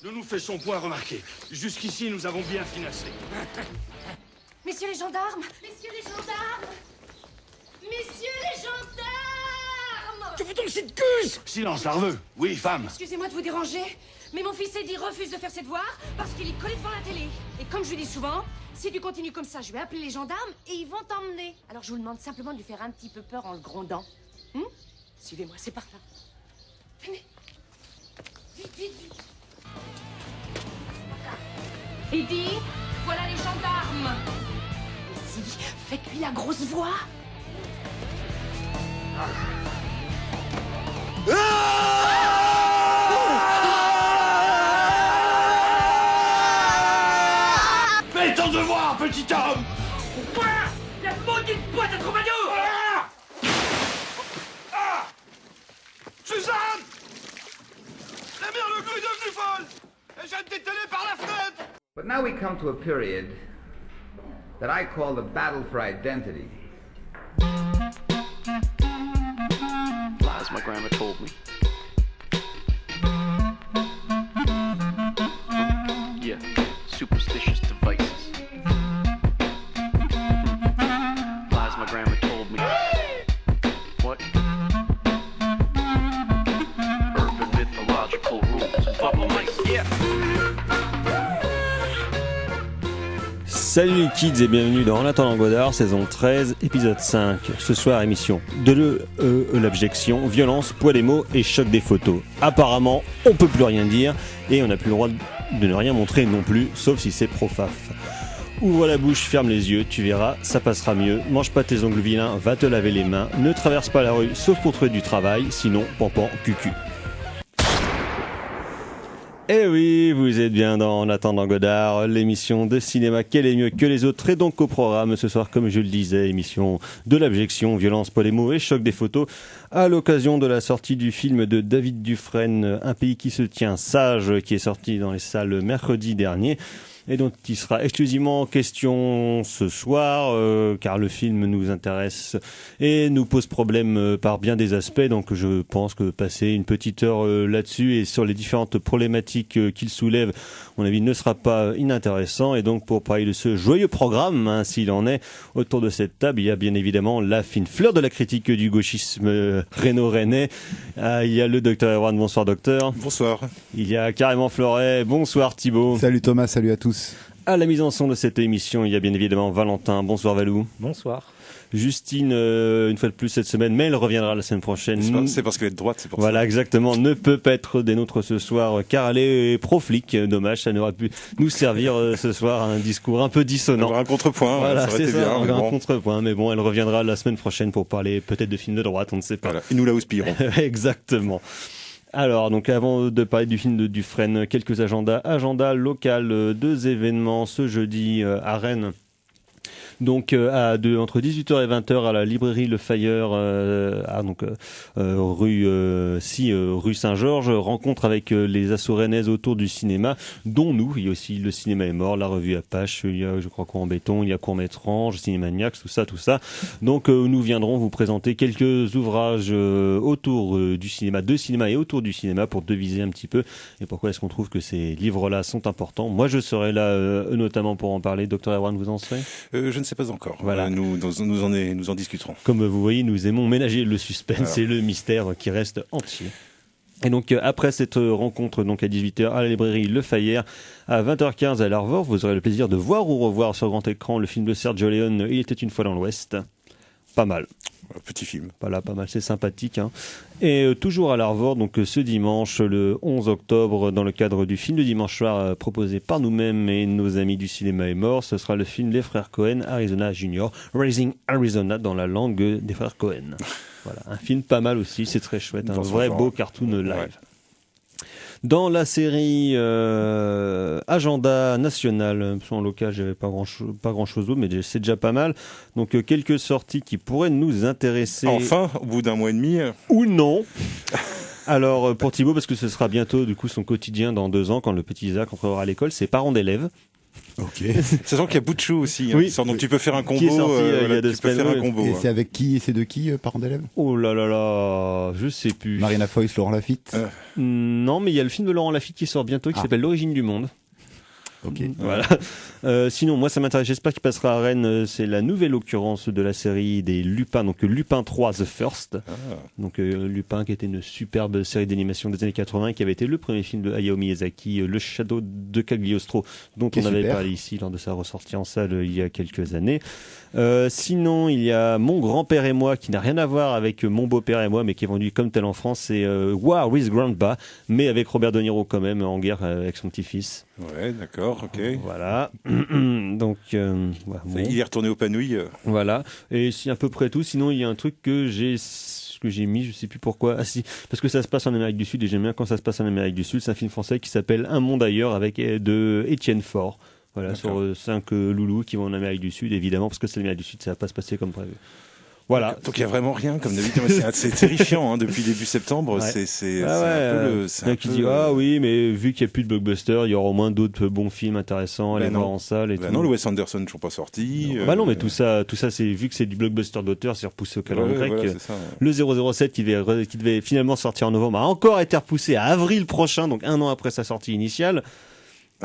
Nous nous faisons point remarquer. Jusqu'ici, nous avons bien financé. Messieurs les gendarmes! Messieurs les gendarmes! Messieurs les gendarmes! Que fait-on cette cuse? Silence, larveux. Oui, femme. Excusez-moi de vous déranger, mais mon fils Eddie refuse de faire ses devoirs parce qu'il est collé devant la télé. Et comme je lui dis souvent, si tu continues comme ça, je vais appeler les gendarmes et ils vont t'emmener. Alors je vous demande simplement de lui faire un petit peu peur en le grondant. Suivez-moi, c'est par là. Venez. Vite, vite, vite. Eddie, voilà les gendarmes. Ici, faites-lui la grosse voix. Fais ton devoir, petit homme. Quoi? La maudite boîte à troubadour! Suzanne! La mère Leglou est devenue folle. Et jette des télés par la fenêtre. But now we come to a period that I call the battle for identity. Lies my grandma told me. Yeah, superstitious devices. Lies my grandma told me. What? Urban mythological rules and bubble mice. Yeah. Salut les kids et bienvenue dans En attendant Godard, saison 13, épisode 5. Ce soir, émission de l'abjection, violence, poids des mots et choc des photos. Apparemment, on peut plus rien dire et on n'a plus le droit de ne rien montrer non plus, sauf si c'est pro-faf. Ouvre la bouche, ferme les yeux, tu verras, ça passera mieux. Mange pas tes ongles vilains, va te laver les mains. Ne traverse pas la rue, sauf pour trouver du travail, sinon, pampan, cucu. Eh oui, vous êtes bien dans En attendant Godard, l'émission de cinéma quel est mieux que les autres. Et donc au programme ce soir, comme je le disais, émission de l'abjection, violence, poids des mots et choc des photos, à l'occasion de la sortie du film de David Dufresne, Un pays qui se tient sage, qui est sorti dans les salles mercredi dernier. Et dont il sera exclusivement question ce soir, car le film nous intéresse et nous pose problème par bien des aspects. Donc je pense que passer une petite heure là-dessus et sur les différentes problématiques qu'il soulève, à mon avis, ne sera pas inintéressant. Et donc pour parler de ce joyeux programme, s'il en est, autour de cette table, il y a bien évidemment la fine fleur de la critique du gauchisme rhéno-rennais. Il y a le docteur Erwan, bonsoir docteur. Bonsoir. Il y a carrément Floret, bonsoir Thibaut. Salut Thomas, salut à tous. À la mise en son de cette émission, il y a bien évidemment Valentin. Bonsoir Valou. Bonsoir. Justine, une fois de plus cette semaine, mais elle reviendra la semaine prochaine. C'est parce qu'elle est de droite, c'est pour voilà, ça. Voilà, exactement. Ne peut pas être des nôtres ce soir, car elle est pro-flic. Dommage, ça n'aurait pu nous servir ce soir un discours un peu dissonant. Un contrepoint, voilà, ça aurait été ça, bien. Un contrepoint, mais bon, elle reviendra la semaine prochaine pour parler peut-être de films de droite, on ne sait pas. Voilà, et nous la houspillerons. Exactement. Alors, donc avant de parler du film de Dufresne, quelques agendas. Agenda local, 2 événements ce jeudi à Rennes. Donc entre 18h et 20h à la librairie Le Fayeur, rue Saint-Georges, rencontre avec les assos rennaises autour du cinéma, dont nous. Il y a aussi Le Cinéma est mort, la revue Apache, il y a je crois Cours en béton, il y a Court-Métrange, Cinémaniacs, tout ça. Donc nous viendrons vous présenter quelques ouvrages autour du cinéma, de cinéma et autour du cinéma pour deviser un petit peu. Et pourquoi est-ce qu'on trouve que ces livres-là sont importants? Moi je serai là notamment pour en parler. Docteur Erwan, vous en serez? Je ne sais pas encore. Voilà. Nous en discuterons. Comme vous voyez, nous aimons ménager le suspense et le mystère qui reste entier. Et donc après cette rencontre donc à 18h à la librairie Le Fayeur, à 20h15 à l'Arvor, vous aurez le plaisir de voir ou revoir sur grand écran le film de Sergio Leone, Il était une fois dans l'Ouest. Pas mal. Petit film. Voilà, pas mal, c'est sympathique. Hein. Et toujours à l'Arvor, donc ce dimanche, le 11 octobre, dans le cadre du film de dimanche soir proposé par nous-mêmes et nos amis du cinéma est mort, ce sera le film Les Frères Cohen, Arizona Junior, Raising Arizona dans la langue des Frères Cohen. Voilà, un film pas mal aussi, c'est très chouette, un vrai beau cartoon live. Ouais. Dans la série Agenda National, en local, j'avais pas grand chose d'autre, mais c'est déjà pas mal. Donc quelques sorties qui pourraient nous intéresser. Enfin, au bout d'un mois et demi. Ou non. Alors pour Thibaut, parce que ce sera bientôt du coup son quotidien dans 2 ans, quand le petit Isaac entrera à l'école, c'est Parents d'élèves. Ok. Sachant qu'il y a Butchou aussi, Oui. donc tu peux faire un combo. Qui est sorti, il y a 2 tu peux semaines, faire un oui. combo. Et hein. c'est avec qui et c'est de qui, parents d'élèves? Oh là là là, je sais plus. Marina Foïs, Laurent Lafitte. Non, mais il y a le film de Laurent Lafitte qui sort bientôt qui s'appelle L'origine du monde. Ok. Voilà. Sinon, moi, ça m'intéresse. J'espère qu'il passera à Rennes. C'est la nouvelle occurrence de la série des Lupin, donc Lupin 3 The First. Donc Lupin, qui était une superbe série d'animation des années 80, qui avait été le premier film de Hayao Miyazaki, Le Shadow de Cagliostro, dont Qui on est avait super. parlé ici lors de sa ressortie en salle il y a quelques années. Sinon, il y a Mon grand-père et moi, qui n'a rien à voir avec Mon beau-père et moi, mais qui est vendu comme tel en France. C'est War with Grandpa, mais avec Robert De Niro quand même, en guerre avec son petit-fils. Ouais, d'accord, ok. Voilà. Donc, voilà, bon. Il est retourné au panouille. Voilà. Et c'est à peu près tout. Sinon, il y a un truc que j'ai mis, je sais plus pourquoi. Ah si, parce que ça se passe en Amérique du Sud et j'aime bien quand ça se passe en Amérique du Sud. C'est un film français qui s'appelle Un monde ailleurs avec de Étienne Faure. Voilà, D'accord. sur 5 loulous qui vont en Amérique du Sud, évidemment, parce que c'est l'Amérique du Sud, ça va pas se passer comme prévu. Voilà. Donc il n'y a vraiment rien, comme d'habitude. C'est terrifiant, hein, depuis début septembre. Ouais. C'est Ah un peu ouais, le. il y en a qui dit ah oui, mais vu qu'il n'y a plus de blockbuster, il y aura au moins d'autres bons films intéressants à Bah aller non. voir en salle et Bah tout. non, le Wes Anderson toujours pas sorti. Bah non, mais tout ça, c'est vu que c'est du blockbuster d'auteur, c'est repoussé au calendrier grec. Voilà, c'est ça, ouais. Le 007 qui devait finalement sortir en novembre a encore été repoussé à avril prochain, donc 1 an après sa sortie initiale.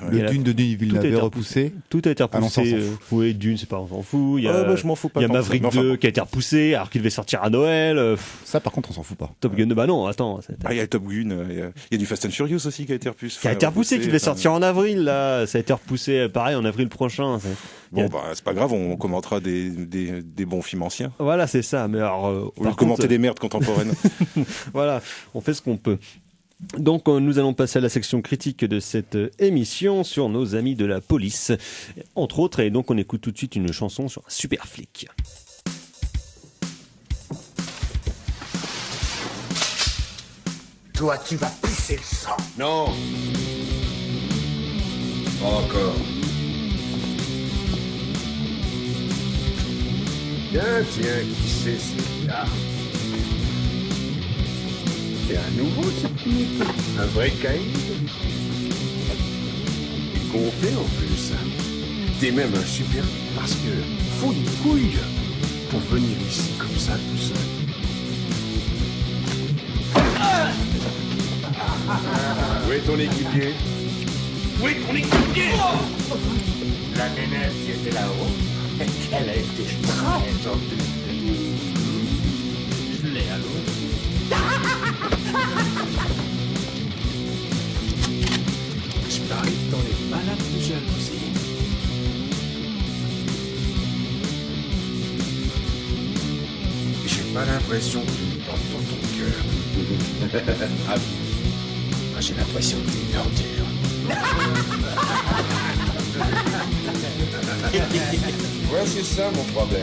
Le Et la- Dune de Denis Tout a Villeneuve été est repoussé. Tout a été Ah non, ça, on repoussé. s'en fout. Oui, Dune, c'est pas, on s'en fout. Il y a, Ah, bah, je m'en fous pas il y a tant que ça. Maverick Mais enfin, 2 bon. qui a été repoussé alors qu'il devait sortir à Noël. Ça, par contre, on s'en fout pas. Top Gun 2, bah non, attends. Ah, il y a Top Gun, il y a du Fast and Furious aussi qui a été repoussé. Qui a été repoussé, qui devait sortir en avril, là. Ça a été repoussé, pareil, en avril prochain. Bon, bah, c'est pas grave, on commentera des bons films anciens. Voilà, c'est ça. Mais alors, Au lieu par de commenter contre, des merdes contemporaines. voilà, on fait ce qu'on peut. Donc nous allons passer à la section critique de cette émission sur nos amis de la police, entre autres, et donc on écoute tout de suite une chanson sur un super flic. Toi, tu vas pisser le sang. Non. Pas encore. Tiens, qui c'est celui-là? C'est un nouveau, ce petit. Un vrai caïd. Et complet en plus. T'es même un super, parce que faut une couille pour venir ici comme ça tout seul. Où est ton équipier? Où est ton équipier? La nénette qui était là-haut, elle a été très gentille. Je l'ai à l'eau. Je parie que t'en es malade de jalousie. J'ai pas l'impression que tu me portes dans ton cœur. Ah oui. Moi, j'ai l'impression que t'es une ordure. Ouais, c'est ça mon problème.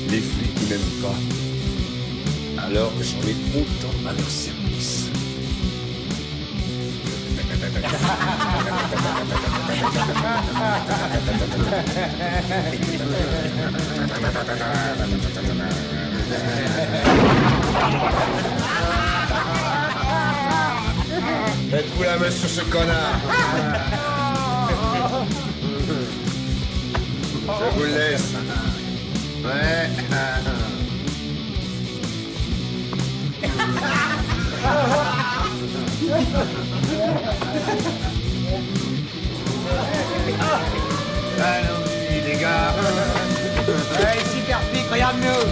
Les flics qui m'aiment pas. Alors j'en ai trop de temps à leur service. Faites-vous la main sur ce connard. Je vous le laisse. Ouais. Allons-y, les gars. Hey, super flic, regarde-nous.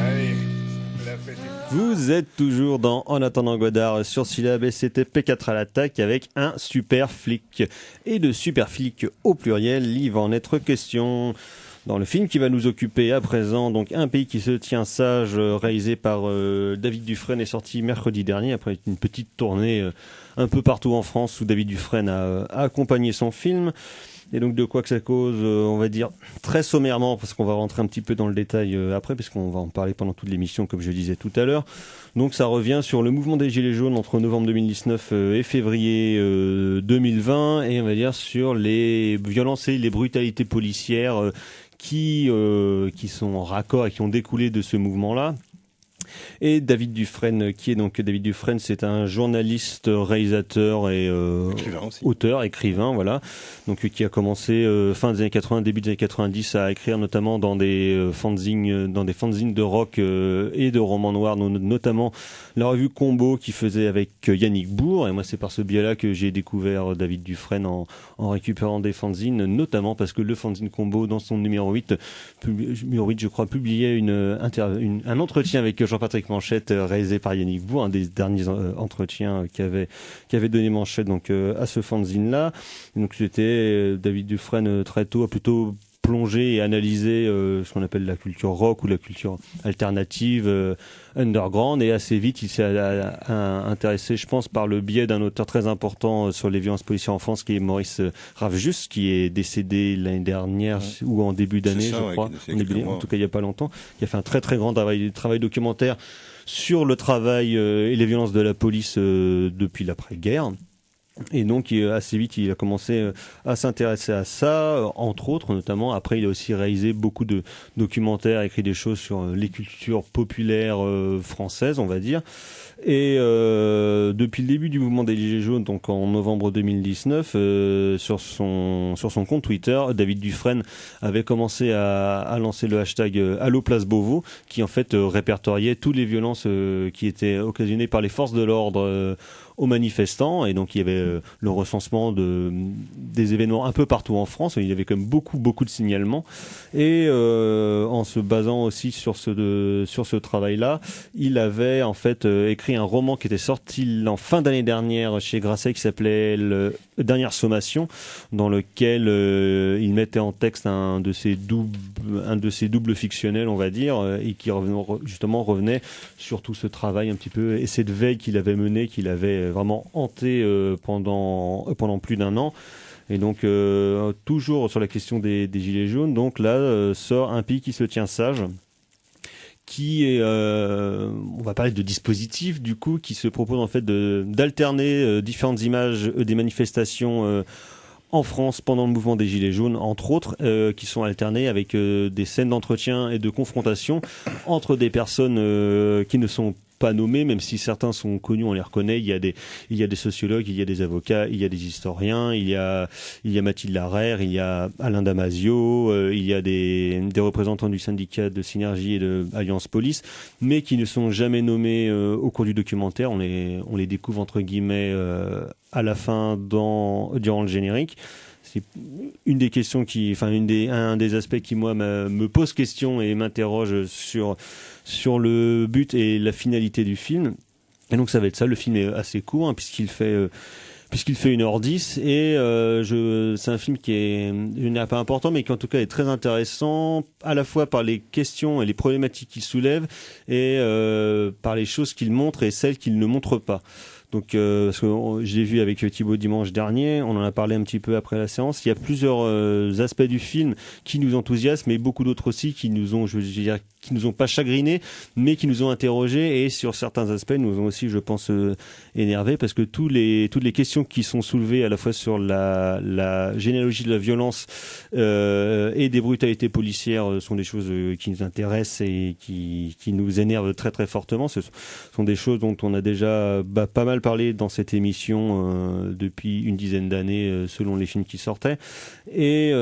Allez, la fête est... Vous êtes toujours dans En attendant Godard sur Syllab et c'était P4 à l'attaque avec un super flic. Et de super flic au pluriel, il va en être question dans le film qui va nous occuper à présent. Donc Un pays qui se tient sage, réalisé par David Dufresne, est sorti mercredi dernier après une petite tournée un peu partout en France où David Dufresne a accompagné son film. Et donc de quoi que ça cause, on va dire très sommairement, parce qu'on va rentrer un petit peu dans le détail après, parce qu'on va en parler pendant toute l'émission, comme je disais tout à l'heure. Donc ça revient sur le mouvement des Gilets jaunes entre novembre 2019 et février 2020, et on va dire sur les violences et les brutalités policières qui sont en raccord et qui ont découlé de ce mouvement-là. Et David Dufresne, qui est donc David Dufresne, c'est un journaliste, réalisateur et auteur, écrivain, voilà. Donc qui a commencé fin des années 80, début des années 90 à écrire notamment dans des fanzines de rock et de romans noirs, notamment la revue Combo qui faisait avec Yannick Bourg. Et moi, c'est par ce biais-là que j'ai découvert David Dufresne en récupérant des fanzines, notamment parce que le fanzine Combo, dans son numéro 8, je crois, publiait un entretien avec Jean-Patrick Manchette réalisé par Yannick Bourg, un des derniers entretiens qu'avait donné Manchette donc à ce fanzine-là. Donc c'était David Dufresne très tôt a plutôt plongé et analysé ce qu'on appelle la culture rock ou la culture alternative underground, et assez vite il s'est intéressé, je pense, par le biais d'un auteur très important sur les violences policières en France, qui est Maurice Ravejus, qui est décédé l'année dernière ou en début d'année, je crois, en tout cas il n'y a pas longtemps, qui a fait un très très grand travail documentaire sur le travail et les violences de la police depuis l'après-guerre. Et donc assez vite il a commencé à s'intéresser à ça, entre autres, notamment. Après il a aussi réalisé beaucoup de documentaires, écrit des choses sur les cultures populaires françaises, on va dire. Et depuis le début du mouvement des Gilets jaunes, donc en novembre 2019, sur son compte Twitter, David Dufresne avait commencé à lancer le hashtag Allo Place Beauvau, qui en fait répertoriait toutes les violences qui étaient occasionnées par les forces de l'ordre aux manifestants. Et donc il y avait le recensement des événements un peu partout en France. Il y avait quand même beaucoup de signalements, et en se basant aussi sur ce travail-là, il avait en fait écrit un roman qui était sorti en fin d'année dernière chez Grasset, qui s'appelait Dernière Sommation, dans lequel il mettait en texte un de ses doubles fictionnels, on va dire, et qui revenait sur tout ce travail un petit peu et cette veille qu'il avait menée, qu'il avait vraiment hanté pendant plus d'un an. Et donc toujours sur la question des Gilets jaunes, donc là sort Un pays qui se tient sage, qui est, on va parler de dispositif du coup, qui se propose en fait d'alterner différentes images des manifestations en France pendant le mouvement des Gilets jaunes, entre autres, qui sont alternées avec des scènes d'entretien et de confrontation entre des personnes qui ne sont pas nommés, même si certains sont connus, on les reconnaît. Il y a des sociologues, il y a des avocats, il y a des historiens, il y a Mathilde Larère, il y a Alain Damasio, il y a des représentants du syndicat de Synergie et de Alliance Police, mais qui ne sont jamais nommés au cours du documentaire. On les découvre entre guillemets à la fin durant le générique. C'est une des questions un des aspects qui moi me pose question et m'interroge sur le but et la finalité du film. Et donc ça va être ça. Le film est assez court, hein, puisqu'il fait 1h10, et c'est un film qui n'est pas important, mais qui en tout cas est très intéressant, à la fois par les questions et les problématiques qu'il soulève, et par les choses qu'il montre et celles qu'il ne montre pas. Donc, parce que je l'ai vu avec Thibaut dimanche dernier, on en a parlé un petit peu après la séance. Il y a plusieurs aspects du film qui nous enthousiasment, mais beaucoup d'autres aussi qui nous ont, qui nous ont pas chagrinés, mais qui nous ont interrogés, et sur certains aspects nous ont aussi, je pense, énervés, parce que toutes les questions qui sont soulevées à la fois sur la généalogie de la violence et des brutalités policières sont des choses qui nous intéressent et qui nous énervent très très fortement. Ce sont des choses dont on a déjà pas mal parlé dans cette émission depuis une dizaine d'années, selon les films qui sortaient, et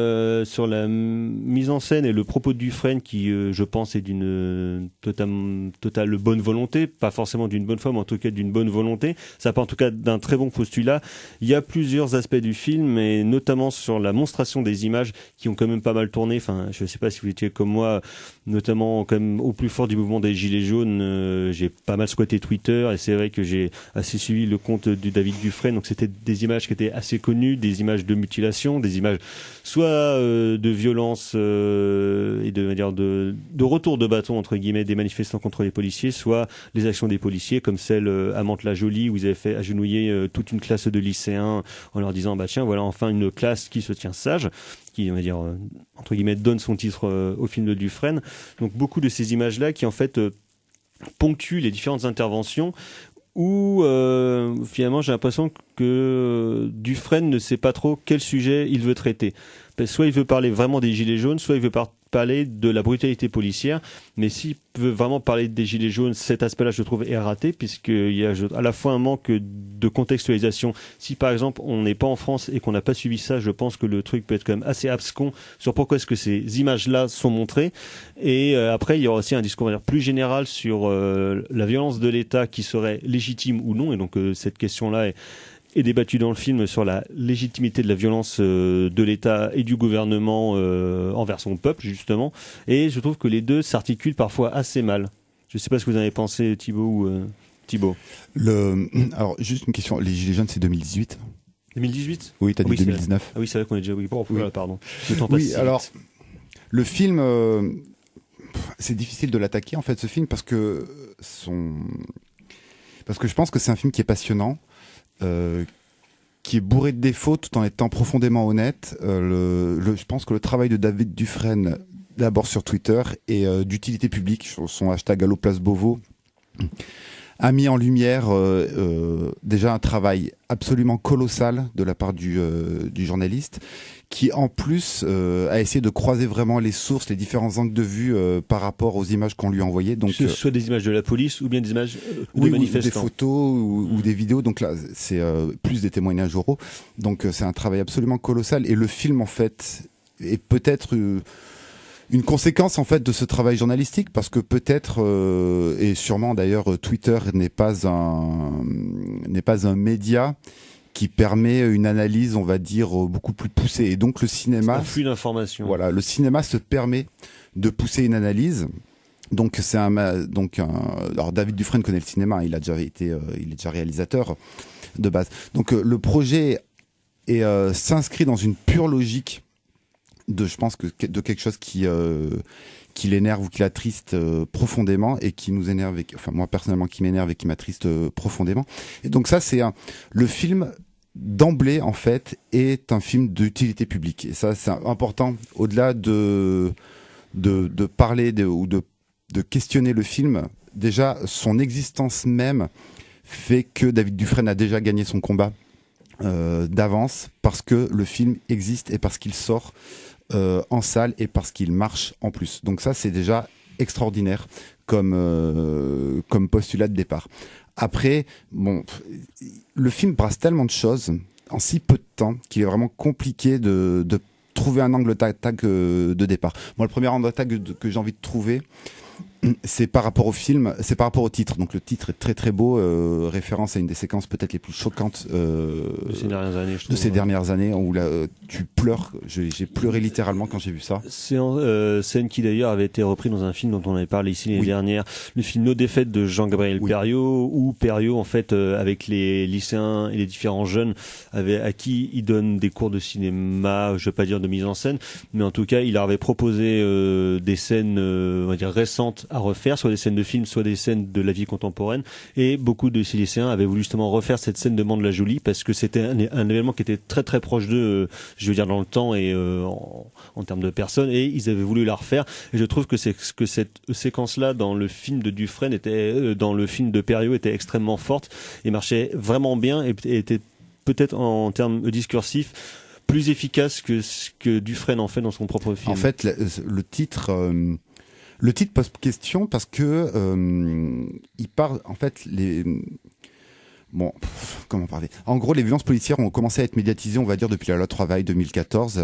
sur la mise en scène et le propos de Dufresne, qui je pense est d'une totale bonne volonté, pas forcément d'une bonne foi, mais en tout cas d'une bonne volonté. Ça part en tout cas d'un très bon postulat. Il y a plusieurs aspects du film, et notamment sur la monstration des images qui ont quand même pas mal tourné. Enfin, je sais pas si vous étiez comme moi, notamment quand même au plus fort du mouvement des Gilets jaunes, j'ai pas mal squatté Twitter, et c'est vrai que j'ai assez suivi le compte de David Dufresne. Donc c'était des images qui étaient assez connues, des images de mutilation, des images soit de violence et de retour de bâton entre guillemets des manifestants contre les policiers, soit les actions des policiers comme celle à Mantes-la-Jolie où ils avaient fait agenouiller toute une classe de lycéens en leur disant bah tiens voilà enfin une classe qui se tient sage, qui on va dire entre guillemets donne son titre au film de Dufresne. Donc beaucoup de ces images là qui en fait ponctuent les différentes interventions où finalement j'ai l'impression que Dufresne ne sait pas trop quel sujet il veut traiter. Soit il veut parler vraiment des gilets jaunes, soit il veut parler de la brutalité policière, mais s'il veut vraiment parler des gilets jaunes, cet aspect-là je trouve est raté, puisqu'il y a à la fois un manque de contextualisation. Si par exemple on n'est pas en France et qu'on n'a pas suivi ça, je pense que le truc peut être quand même assez abscon sur pourquoi est-ce que ces images-là sont montrées. Et après il y aura aussi un discours on va dire, plus général sur la violence de l'État qui serait légitime ou non, et donc cette question-là est débattu dans le film sur la légitimité de la violence de l'État et du gouvernement envers son peuple, justement. Et je trouve que les deux s'articulent parfois assez mal. Je ne sais pas ce que vous en avez pensé, Thibaut. Alors, juste une question. Les Gilets jaunes, c'est 2018 2018 Oui, t'as dit 2019. Ah oui, c'est vrai qu'on est déjà... Oui, pardon. Oui, alors, le film... c'est difficile de l'attaquer, en fait, ce film, parce que je pense que c'est un film qui est passionnant, qui est bourré de défauts tout en étant profondément honnête. Je pense que le travail de David Dufresne, d'abord sur Twitter, et d'utilité publique, sur son hashtag #AlloPlaceBeauvau, a mis en lumière déjà un travail absolument colossal de la part du journaliste, qui en plus a essayé de croiser vraiment les sources, les différents angles de vue par rapport aux images qu'on lui envoyait. Donc, soit des images de la police ou bien des images de oui, manifestants. Ou des photos ou des vidéos. Donc là, c'est plus des témoignages oraux. Donc c'est un travail absolument colossal. Et le film, en fait, est peut-être une conséquence en fait de ce travail journalistique, parce que peut-être et sûrement d'ailleurs Twitter n'est pas un média qui permet une analyse, on va dire, beaucoup plus poussée. Et donc le cinéma, un flux d'informations. Voilà, le cinéma se permet de pousser une analyse. Donc alors David Dufresne connaît le cinéma, il est déjà réalisateur de base. Donc le projet s'inscrit dans une pure logique de quelque chose qui l'énerve ou qui l'attriste profondément, et qui nous énerve, moi personnellement qui m'énerve et qui m'attriste profondément. Et donc ça, le film d'emblée en fait est un film d'utilité publique. Et ça, c'est important, au-delà de parler ou de questionner le film. Déjà, son existence même fait que David Dufresne a déjà gagné son combat d'avance, parce que le film existe et parce qu'il sort en salle et parce qu'il marche en plus. Donc ça, c'est déjà extraordinaire comme postulat de départ. Après, le film brasse tellement de choses en si peu de temps qu'il est vraiment compliqué de trouver un angle d'attaque de départ. Moi, le premier angle d'attaque que j'ai envie de trouver, c'est par rapport au film, c'est par rapport au titre. Donc le titre est très très beau, référence à une des séquences peut-être les plus choquantes de ces dernières années, où là, tu pleures. J'ai pleuré littéralement quand j'ai vu ça. C'est une scène qui d'ailleurs avait été reprise dans un film dont on avait parlé ici l'année dernière, le film Nos défaites de Jean-Gabriel Perriot, où Perriot en fait avec les lycéens et les différents jeunes à qui il donne des cours de cinéma, je vais pas dire de mise en scène, mais en tout cas il leur avait proposé des scènes on va dire récentes à refaire, soit des scènes de films, soit des scènes de la vie contemporaine, et beaucoup de ces lycéens avaient voulu justement refaire cette scène de Mantes-la-Jolie, parce que c'était un événement qui était très très proche d'eux, je veux dire dans le temps et en termes de personnes, et ils avaient voulu la refaire. Et je trouve que cette séquence-là dans le film de Dufresne dans le film de Perriot était extrêmement forte et marchait vraiment bien, et était peut-être en termes discursifs plus efficace que ce que Dufresne en fait dans son propre film. En fait, le titre pose question parce que il parle, en fait, comment parler ? En gros, les violences policières ont commencé à être médiatisées, on va dire, depuis la loi Travail 2014,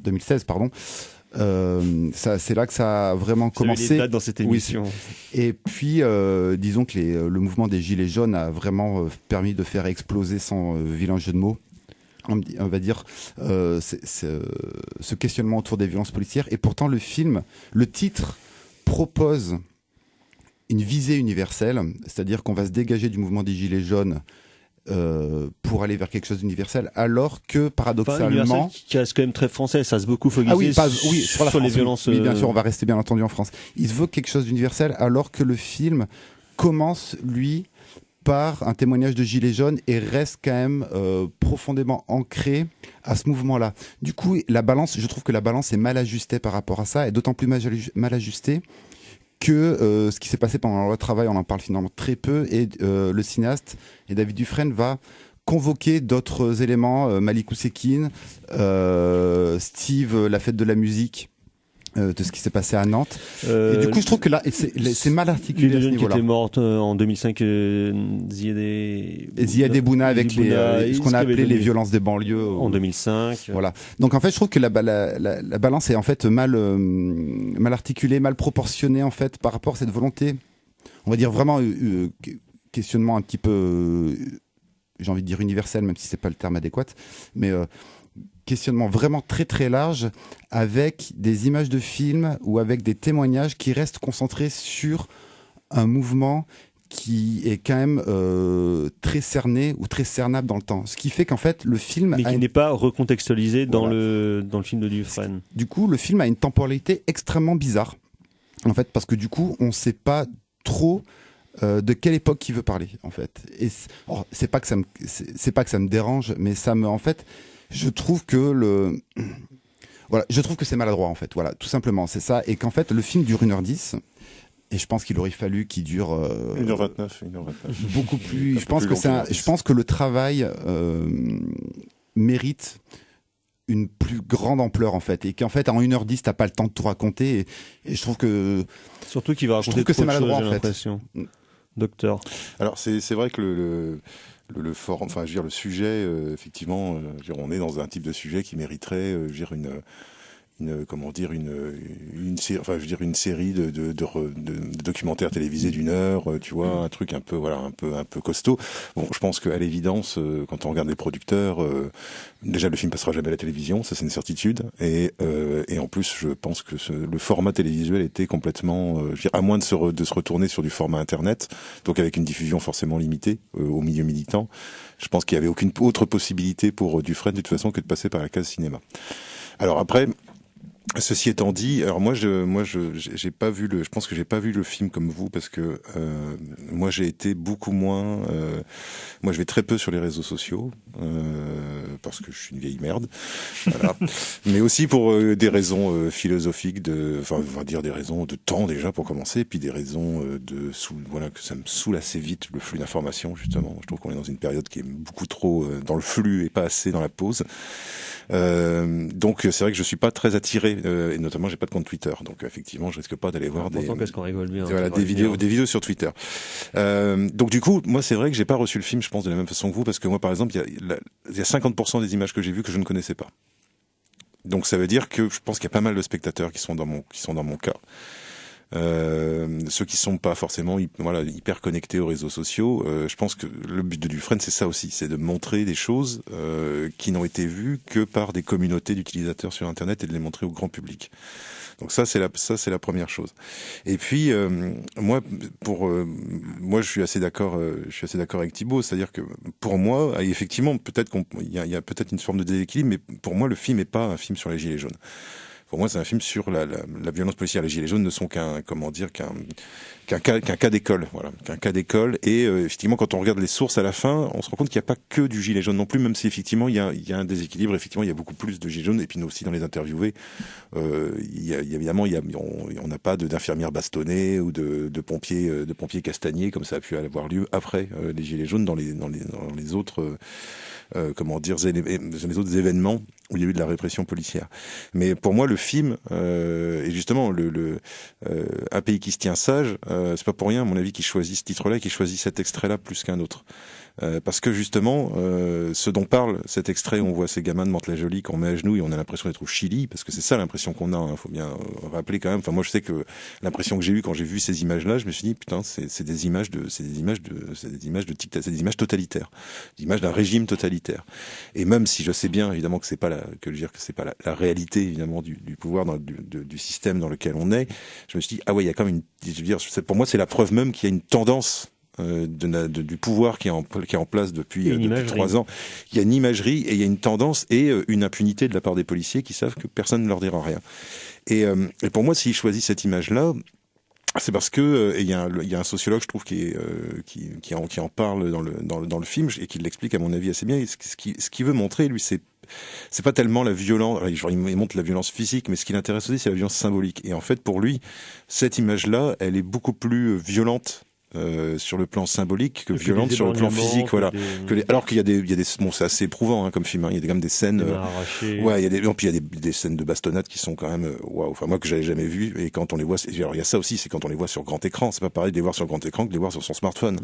2016, pardon. C'est là que ça a vraiment commencé. Dans cette émission. Oui, et puis, disons que le mouvement des Gilets jaunes a vraiment permis de faire exploser, sans vilain jeu de mots, on va dire, ce questionnement autour des violences policières. Et pourtant, le titre propose une visée universelle, c'est-à-dire qu'on va se dégager du mouvement des Gilets jaunes pour aller vers quelque chose d'universel, alors que Enfin, paradoxalement, universel qui reste quand même très français, ça se beaucoup focalisé sur la sur les France, violences. Oui, bien sûr, on va rester bien entendu en France. Il se veut quelque chose d'universel, alors que le film commence, lui, par un témoignage de Gilets jaunes et reste quand même profondément ancré à ce mouvement-là. Du coup, je trouve que la balance est mal ajustée par rapport à ça, et d'autant plus mal ajustée que ce qui s'est passé pendant le travail, on en parle finalement très peu, et le cinéaste et David Dufresne va convoquer d'autres éléments, Malik Oussekine, Steve, la fête de la musique, de ce qui s'est passé à Nantes. Et du coup, je trouve que là, c'est mal articulé à ce qui niveau-là. était morte en 2005, Ziad Ebouna avec ce qu'on a appelé les violences des banlieues. En 2005. Voilà. Donc en fait, je trouve que la balance est en fait mal articulée, mal proportionnée en fait par rapport à cette volonté. On va dire vraiment questionnement un petit peu, j'ai envie de dire universel, même si c'est pas le terme adéquat, mais questionnement vraiment très très large, avec des images de films ou avec des témoignages qui restent concentrés sur un mouvement qui est quand même très cerné ou très cernable dans le temps. Ce qui fait qu'en fait, le film... Mais qui n'est pas recontextualisé dans le film de Dufresne. Du coup, le film a une temporalité extrêmement bizarre. En fait, parce que du coup, on ne sait pas trop de quelle époque il veut parler, en fait. Et c'est pas que ça me dérange, mais en fait, je trouve que je trouve que c'est maladroit, en fait. Voilà, tout simplement, c'est ça. Et qu'en fait, le film dure 1h10. Et je pense qu'il aurait fallu qu'il dure 1h29. Beaucoup plus. Je pense que le travail mérite une plus grande ampleur, en fait, et qu'en fait en 1h10 t'as pas le temps de tout raconter, et je trouve que surtout qu'il va raconter que c'est trop de maladroit, choses, en j'ai fait. l'impression. Docteur. Alors c'est vrai que le forum, enfin je veux dire le sujet, effectivement, je veux dire, on est dans un type de sujet qui mériterait, je veux dire une série de documentaires télévisés d'1 heure, tu vois, un truc un peu costaud. Bon, je pense qu'à l'évidence, quand on regarde les producteurs, déjà le film passera jamais à la télévision, ça c'est une certitude, et en plus je pense que le format télévisuel était complètement, je veux dire, à moins de se retourner sur du format internet, donc avec une diffusion forcément limitée au milieu militant, je pense qu'il y avait aucune autre possibilité pour Dufresne de toute façon que de passer par la case cinéma. Alors après, ceci étant dit, alors moi j'ai pas vu je pense que j'ai pas vu le film comme vous, parce que moi j'ai été beaucoup moins, moi je vais très peu sur les réseaux sociaux, parce que je suis une vieille merde, voilà. Mais aussi pour des raisons philosophiques, on va dire des raisons de temps déjà pour commencer, puis des raisons que ça me saoule assez vite le flux d'informations, justement. Je trouve qu'on est dans une période qui est beaucoup trop dans le flux et pas assez dans la pause. Donc c'est vrai que je suis pas très attiré, et notamment j'ai pas de compte Twitter, donc effectivement je risque pas d'aller voir qu'est-ce qu'on rigole bien, des vidéos sur Twitter. Donc du coup moi c'est vrai que j'ai pas reçu le film, je pense, de la même façon que vous, parce que moi par exemple il y a 50% des images que j'ai vues que je ne connaissais pas. Donc ça veut dire que je pense qu'il y a pas mal de spectateurs qui sont dans mon cas. Ceux qui sont pas forcément hyper connectés aux réseaux sociaux, je pense que le but de Dufresne c'est ça aussi, c'est de montrer des choses qui n'ont été vues que par des communautés d'utilisateurs sur internet et de les montrer au grand public. Donc ça c'est la première chose. Et puis moi je suis assez d'accord avec Thibaut, c'est-à-dire que pour moi effectivement peut-être il y a peut-être une forme de déséquilibre, mais pour moi le film n'est pas un film sur les gilets jaunes. Pour moi, c'est un film sur la violence policière. Les gilets jaunes ne sont qu'un cas d'école, voilà, qu'un cas d'école. Et effectivement, quand on regarde les sources à la fin, on se rend compte qu'il n'y a pas que du gilet jaune non plus, même si effectivement il y a un déséquilibre. Effectivement, il y a beaucoup plus de gilets jaunes. Et puis nous aussi dans les interviewés, évidemment, on n'a pas d'infirmières bastonnées ou de pompiers castagnés comme ça a pu avoir lieu après les gilets jaunes dans les autres. Les autres événements où il y a eu de la répression policière. Mais pour moi, le film, et justement, Un pays qui se tient sage, c'est pas pour rien, à mon avis, qu'il choisit ce titre-là et qu'il choisit cet extrait-là plus qu'un autre. Parce que justement, ce dont parle cet extrait, on voit ces gamins de Mantes-la-Jolie qu'on met à genoux et on a l'impression d'être au Chili, parce que c'est ça l'impression qu'on a, hein, faut bien rappeler quand même. Enfin, moi je sais que l'impression que j'ai eue quand j'ai vu ces images-là, je me suis dit putain, c'est des images totalitaires, des images d'un régime totalitaire. Et même si je sais bien évidemment que c'est pas la réalité évidemment du pouvoir du système dans lequel on est, je me suis dit ah ouais, il y a quand même pour moi c'est la preuve même qu'il y a une tendance du pouvoir qui est en place depuis 3 ans. Il y a une imagerie et il y a une tendance et une impunité de la part des policiers qui savent que personne ne leur dira rien. Et pour moi, s'ils choisissent cette image-là, c'est parce que il y a un sociologue, je trouve, qui en parle dans le film et qui l'explique à mon avis assez bien. Et ce qu'il veut montrer, lui, c'est pas tellement la violence. Il montre la violence physique, mais ce qui l'intéresse aussi, c'est la violence symbolique. Et en fait, pour lui, cette image-là, elle est beaucoup plus violente. Sur le plan symbolique que violente sur le plan physique, voilà. Alors qu'il y a des bon, c'est assez éprouvant comme film. Il y a quand même des scènes, ouais, il y a des scènes de bastonnade qui sont quand même, waouh. Enfin moi que j'avais jamais vu et quand on les voit, alors il y a ça aussi, c'est quand on les voit sur grand écran. C'est pas pareil de les voir sur grand écran que de les voir sur son smartphone.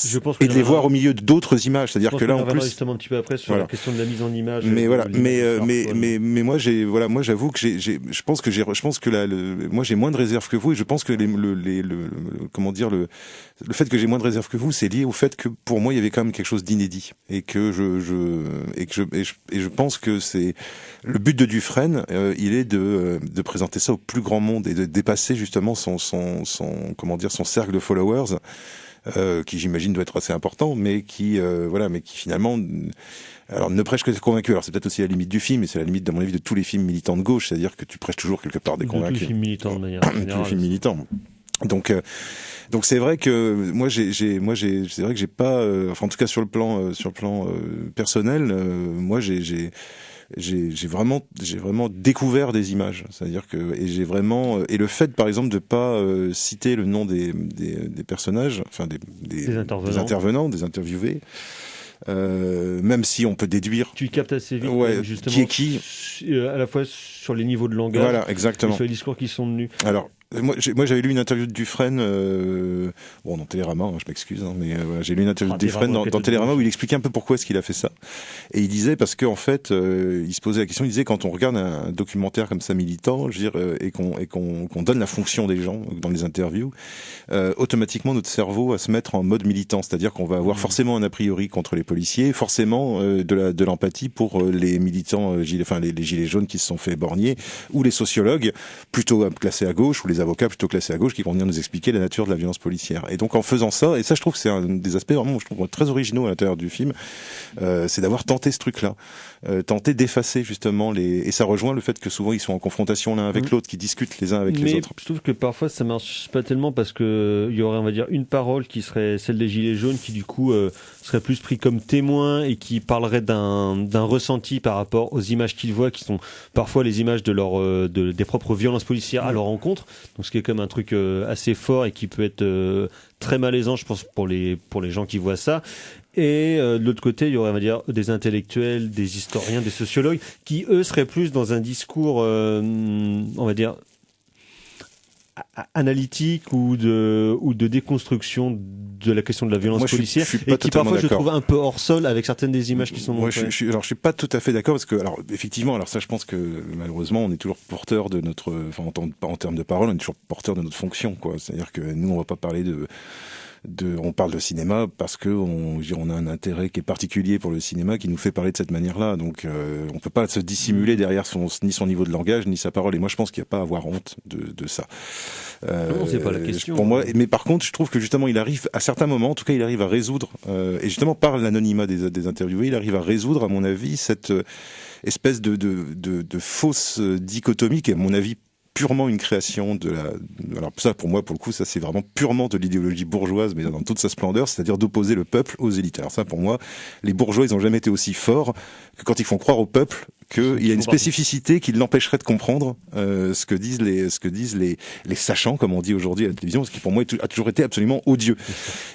Je pense et de les voir au milieu d'autres images, c'est-à-dire que là en plus, justement un petit peu après sur la question de la mise en image. Mais voilà, mais moi j'avoue que je pense que moi j'ai moins de réserve que vous et je pense que comment dire le fait que j'ai moins de réserve que vous, c'est lié au fait que pour moi il y avait quand même quelque chose d'inédit et que je pense que c'est le but de Dufresne, il est de présenter ça au plus grand monde et de dépasser justement son cercle de followers. Qui j'imagine doit être assez important, mais qui finalement, alors ne prêche que des convaincus. Alors c'est peut-être aussi la limite du film, et c'est la limite, à mon avis, de tous les films militants de gauche, c'est-à-dire que tu prêches toujours quelque part des convaincus. Tous les films militants de manière générale. Tous les films militants. Donc c'est vrai que moi c'est vrai que j'ai pas, enfin en tout cas sur le plan personnel, moi j'ai vraiment découvert des images, c'est-à-dire que et le fait par exemple de pas citer le nom des personnages, enfin des intervenants, des interviewés, même si on peut déduire. Tu captes assez vite, justement, qui à la fois sur les niveaux de langage, voilà, exactement, et sur les discours qui sont tenus. Alors moi j'avais lu une interview de Dufresne dans Télérama, je m'excuse, mais j'ai lu une interview de Dufresne dans Télérama où il expliquait un peu pourquoi est-ce qu'il a fait ça. Et il disait parce que en fait, il se posait la question, il disait quand on regarde un documentaire comme ça militant, je veux dire, et qu'on donne la fonction des gens dans les interviews, automatiquement notre cerveau va se mettre en mode militant, c'est-à-dire qu'on va avoir forcément un a priori contre les policiers, forcément de l'empathie pour les militants, les gilets jaunes qui se sont fait borgner, ou les sociologues plutôt classés à gauche, ou les avocats plutôt classés à gauche qui vont venir nous expliquer la nature de la violence policière. Et donc en faisant ça, et ça je trouve que c'est un des aspects vraiment, je trouve, très originaux à l'intérieur du film, c'est d'avoir tenté ce truc-là, tenter d'effacer justement et ça rejoint le fait que souvent ils sont en confrontation l'un avec l'autre, qui discutent les uns avec les autres. Je trouve que parfois ça marche pas tellement parce que il y aurait, on va dire, une parole qui serait celle des gilets jaunes qui du coup serait plus pris comme témoin et qui parlerait d'un ressenti par rapport aux images qu'ils voient, qui sont parfois les images de des propres violences policières à leur rencontre. Donc ce qui est comme un truc assez fort et qui peut être très malaisant, je pense, pour les gens qui voient ça. Et de l'autre côté, il y aurait, on va dire, des intellectuels, des historiens, des sociologues, qui eux seraient plus dans un discours, on va dire, analytique ou de déconstruction de la question de la violence policière, et qui parfois je trouve un peu hors sol avec certaines des images qui sont montrées. Alors je suis pas tout à fait d'accord parce que effectivement ça je pense que malheureusement on est toujours porteur de notre, en termes de parole, on est toujours porteur de notre fonction, quoi. C'est-à-dire que nous on va pas parler on parle de cinéma parce que on a un intérêt qui est particulier pour le cinéma qui nous fait parler de cette manière-là. Donc on peut pas se dissimuler derrière ni son niveau de langage ni sa parole. Et moi je pense qu'il n'y a pas à avoir honte de ça. Non, c'est pas la question. Pour moi, mais par contre, je trouve que justement il arrive à certains moments, en tout cas, il arrive à résoudre et justement par l'anonymat des interviewés, il arrive à résoudre, à mon avis, cette espèce de fausse dichotomie qui est, à mon avis, purement une création alors ça pour moi, pour le coup, ça c'est vraiment purement de l'idéologie bourgeoise, mais dans toute sa splendeur, c'est-à-dire d'opposer le peuple aux élites. Alors ça pour moi, les bourgeois, ils ont jamais été aussi forts que quand ils font croire au peuple qu'il y a une spécificité qui l'empêcherait de comprendre ce que disent les sachants, comme on dit aujourd'hui à la télévision, ce qui pour moi a toujours été absolument odieux.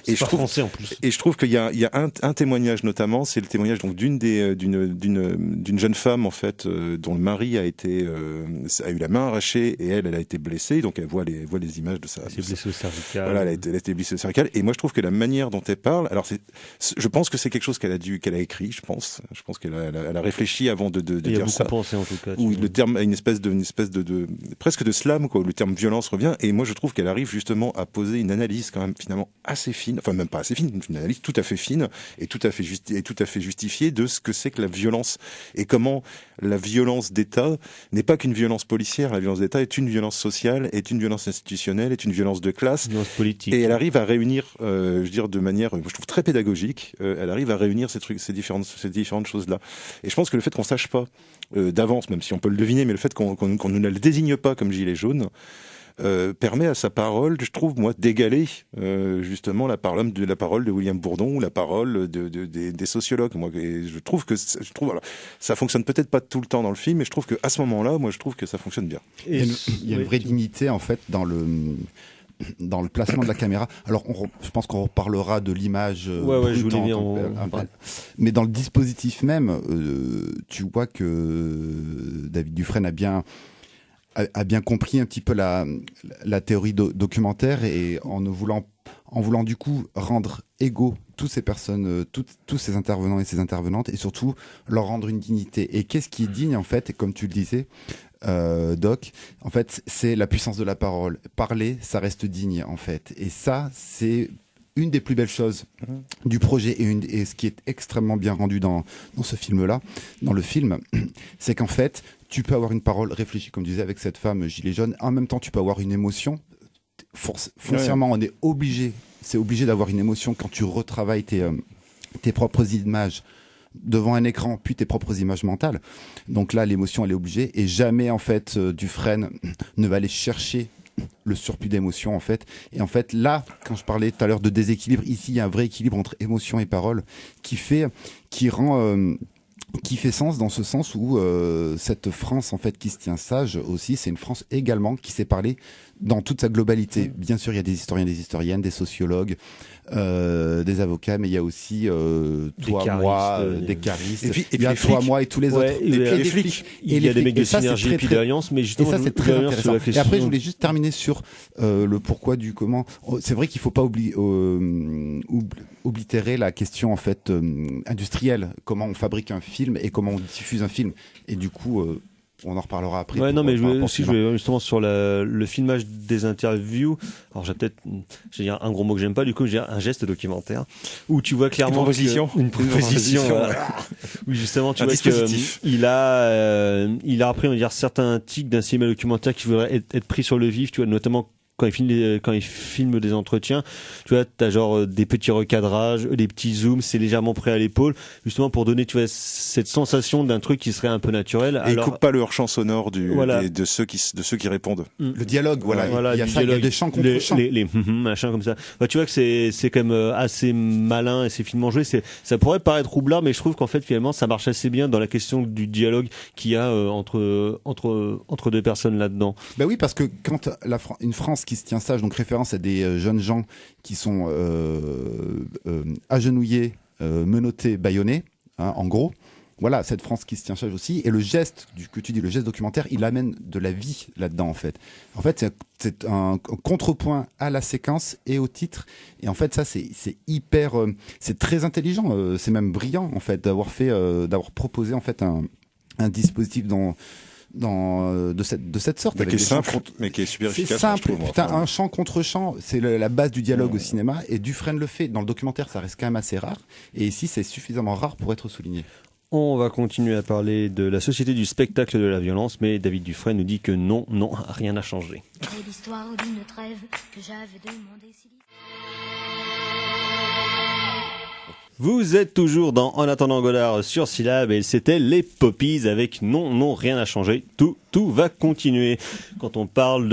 Et je trouve français en plus. Et je trouve qu'il y a un témoignage notamment, c'est le témoignage donc d'une jeune femme en fait dont le mari a eu la main arrachée et elle a été blessée, donc elle voit les images de ça. Elle s'est blessée au cervical. Voilà, elle a été blessée au cervical. Et moi je trouve que la manière dont elle parle, alors je pense que c'est quelque chose qu'elle a écrit, je pense qu'elle a réfléchi avant de Il y a dire beaucoup ça. pensé en tout cas. Où le terme a une espèce de presque de slam, quoi. Où le terme violence revient. Et moi, je trouve qu'elle arrive justement à poser une analyse quand même finalement assez fine, enfin même pas assez fine, une analyse tout à fait fine et tout à fait justifiée de ce que c'est que la violence et comment la violence d'État n'est pas qu'une violence policière. La violence d'État est une violence sociale, est une violence institutionnelle, est une violence de classe, violence politique. et elle arrive à réunir, je veux dire de manière, je trouve très pédagogique, elle arrive à réunir ces différentes choses-là. Et je pense que le fait qu'on sache pas d'avance, même si on peut le deviner, mais le fait qu'on ne le désigne pas comme gilet jaune, permet à sa parole, je trouve, moi, d'égaler justement la parole de William Bourdon ou la parole des sociologues. Moi, et je trouve voilà, ça fonctionne peut-être pas tout le temps dans le film, mais je trouve qu'à ce moment-là, moi, je trouve que ça fonctionne bien. Il y a une vraie dignité, en fait, dans le placement de la caméra. Alors, je pense qu'on reparlera de l'image. Je voulais bien. Mais dans le dispositif même, tu vois que David Dufresne a bien compris un petit peu la théorie documentaire, et en voulant du coup rendre égaux toutes ces personnes, tous ces intervenants et ces intervenantes, et surtout leur rendre une dignité. Et qu'est-ce qui est digne, en fait, et comme tu le disais, Doc, en fait, c'est la puissance de la parole. Parler, ça reste digne, en fait. Et ça, c'est une des plus belles choses du projet, et ce qui est extrêmement bien rendu dans ce film-là, dans le film, c'est qu'en fait, tu peux avoir une parole réfléchie, comme tu disais, avec cette femme gilet jaune. En même temps, tu peux avoir une émotion. Foncièrement, on est obligé. C'est obligé d'avoir une émotion quand tu retravailles tes propres images devant un écran, puis tes propres images mentales. Donc là, l'émotion, elle est obligée. Et jamais, en fait, Dufresne ne va aller chercher le surplus d'émotion, en fait. Et en fait, là, quand je parlais tout à l'heure de déséquilibre, ici, il y a un vrai équilibre entre émotion et parole qui fait sens, dans ce sens où cette France, en fait, qui se tient sage aussi, c'est une France également qui sait parler dans toute sa globalité. Bien sûr, il y a des historiens, des historiennes, des sociologues, des avocats, mais il y a aussi toi, moi, des caristes. Et puis il y a toi, moi et tous les autres. Et les flics. Il y a des mecs de Synergie, puis d'Alliance, mais justement, et ça, c'est très intéressant. Et après, je je voulais juste terminer sur le pourquoi du comment. C'est vrai qu'il faut pas oblitérer la question, en fait, industrielle. Comment on fabrique un film et comment on diffuse un film. Et du coup, on en reparlera après. Ouais, non, mais je voulais justement sur le filmage des interviews. Alors, je vais dire un gros mot que j'aime pas, du coup, je vais dire un geste documentaire où tu vois clairement une proposition. Oui, justement, tu vois qu'il a appris, on va dire, certains tics d'un cinéma documentaire qui voudraient être pris sur le vif, tu vois, notamment quand il filme des entretiens, tu vois, t'as genre des petits recadrages, des petits zooms, c'est légèrement près à l'épaule, justement pour donner, tu vois, cette sensation d'un truc qui serait un peu naturel. Et il coupe pas le hors-champ sonore de ceux qui répondent. Le dialogue, voilà. Il y a des chants contre chants. Les machins comme ça. Bah, tu vois que c'est quand même assez malin et c'est finement joué. Ça pourrait paraître roublard, mais je trouve qu'en fait, finalement, ça marche assez bien dans la question du dialogue qu'il y a entre deux personnes là-dedans. Bah oui, parce que quand une France qui se tient sage, donc référence à des jeunes gens qui sont agenouillés, menottés, bâillonnés, hein, en gros. Voilà, cette France qui se tient sage aussi. Et le geste, que tu dis, le geste documentaire, il amène de la vie là-dedans, en fait. En fait, c'est un contrepoint à la séquence et au titre. Et en fait, ça, c'est hyper... c'est très intelligent. C'est même brillant, en fait, d'avoir proposé, en fait, un dispositif de cette sorte. Qui est simple, mais qui est super efficace. C'est simple. Un chant contre chant, c'est la base du dialogue au cinéma. Et Dufresne le fait. Dans le documentaire, ça reste quand même assez rare. Et ici, c'est suffisamment rare pour être souligné. On va continuer à parler de la société du spectacle de la violence, mais David Dufresne nous dit que non, rien n'a changé. C'est l'histoire d'une trêve que j'avais demandé si... Vous êtes toujours dans En attendant Godard sur Syllab et c'était les Poppies avec non, rien n'a changé, tout va continuer. Quand on parle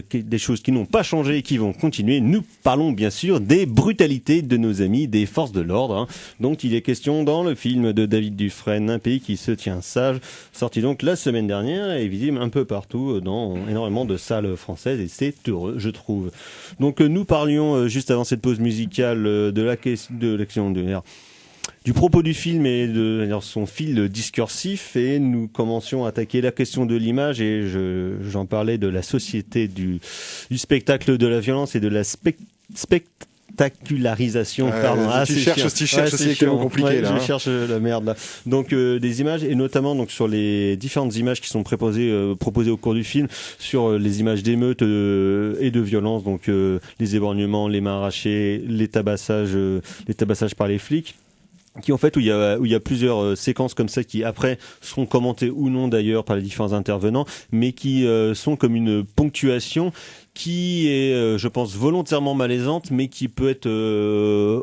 des choses qui n'ont pas changé et qui vont continuer, nous parlons bien sûr des brutalités de nos amis des forces de l'ordre, hein, dont il est question dans le film de David Dufresne, Un pays qui se tient sage, sorti donc la semaine dernière et visible un peu partout dans énormément de salles françaises et c'est heureux, je trouve. Donc nous parlions juste avant cette pause musicale du propos du film et de son fil discursif et nous commencions à attaquer la question de l'image et j'en parlais de la société du spectacle de la violence et de la spectacularisation. Pardon. Tu cherches aussi les mots compliqués, là. Je cherche la merde là. Donc des images, et notamment donc sur les différentes images qui sont proposées au cours du film, sur les images d'émeutes et de violence, donc les éborgnements, les mains arrachées, les tabassages par les flics. Qui en fait où il y a plusieurs séquences comme ça qui après seront commentées ou non d'ailleurs par les différents intervenants, mais qui sont comme une ponctuation qui est, je pense, volontairement malaisante, mais qui peut être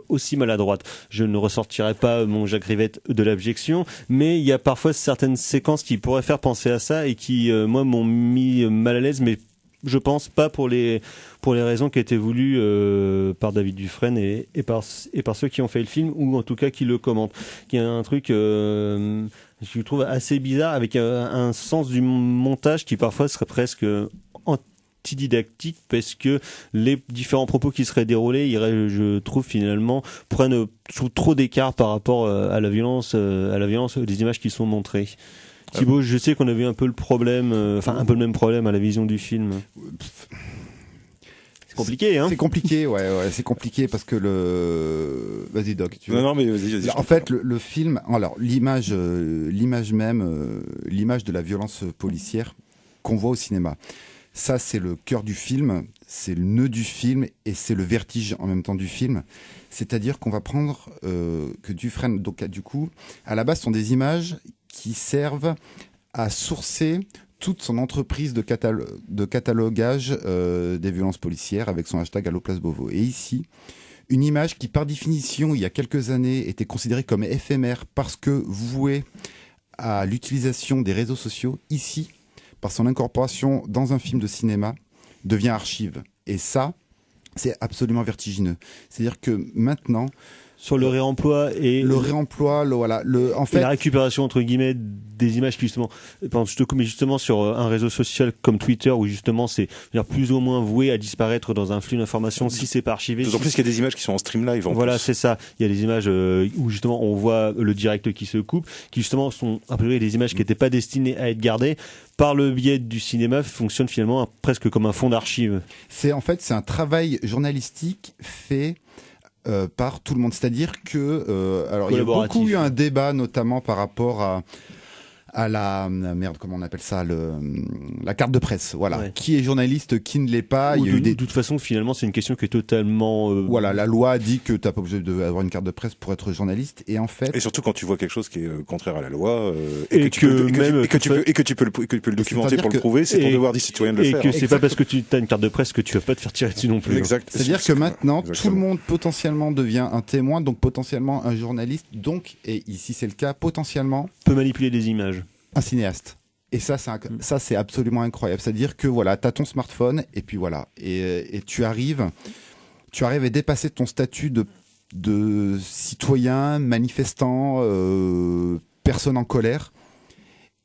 aussi maladroite. Je ne ressortirai pas mon Jacques Rivette de l'abjection, mais il y a parfois certaines séquences qui pourraient faire penser à ça et qui, moi, m'ont mis mal à l'aise, mais je pense pas pour les raisons qui étaient voulues par David Dufresne et par ceux qui ont fait le film, ou en tout cas qui le commentent. Qui a un truc je trouve assez bizarre, avec un sens du montage qui parfois serait presque antididactique, parce que les différents propos qui seraient déroulés, je trouve finalement, prennent trop d'écart par rapport à la violence des images qui sont montrées. Thibaut, je sais qu'on avait un peu le même problème à la vision du film. C'est compliqué, hein. C'est compliqué, ouais, c'est compliqué parce que Vas-y, Doc. Non, mais vas-y. En fait, le film, alors l'image même, l'image de la violence policière qu'on voit au cinéma, ça c'est le cœur du film, c'est le nœud du film et c'est le vertige en même temps du film. C'est-à-dire qu'on va prendre que Dufresne, donc du coup, à la base, sont des images qui servent à sourcer toute son entreprise de catalogage des violences policières avec son hashtag Allo Place Beauvau. Et ici, une image qui, par définition, il y a quelques années, était considérée comme éphémère parce que vouée à l'utilisation des réseaux sociaux, ici, par son incorporation dans un film de cinéma, devient archive. Et ça, c'est absolument vertigineux. C'est-à-dire que maintenant... Sur le réemploi et en fait, et la récupération entre guillemets des images qui justement, mais justement sur un réseau social comme Twitter, où justement c'est plus ou moins voué à disparaître dans un flux d'informations si c'est pas archivé. D'autant plus qu'il y a des images qui sont en stream live. Voilà, c'est ça. Il y a des images où justement on voit le direct qui se coupe, qui justement sont a priori des images qui n'étaient pas destinées à être gardées. Par le biais du cinéma, fonctionne finalement presque comme un fond d'archives. C'est un travail journalistique fait par tout le monde. C'est-à-dire que alors il y a beaucoup eu un débat, notamment par rapport à la merde, comment on appelle ça, la carte de presse. Voilà, ouais. Qui est journaliste, qui ne l'est pas. De toute façon, finalement, c'est une question qui est totalement. Voilà, la loi a dit que t'as pas obligé d'avoir une carte de presse pour être journaliste, et en fait. Et surtout quand tu vois quelque chose qui est contraire à la loi, et que tu peux le documenter pour le prouver, c'est ton devoir de citoyen de le faire. Et que c'est pas parce que tu as une carte de presse que tu vas pas te faire tirer dessus non plus. Exact. C'est-à-dire que maintenant, tout le monde potentiellement devient un témoin, donc potentiellement un journaliste, donc, et ici c'est le cas, potentiellement. Peut manipuler des images. Un cinéaste. Et ça c'est absolument incroyable. C'est-à-dire que voilà, t'as ton smartphone et puis voilà, et tu arrives à dépasser ton statut de citoyen, manifestant, personne en colère.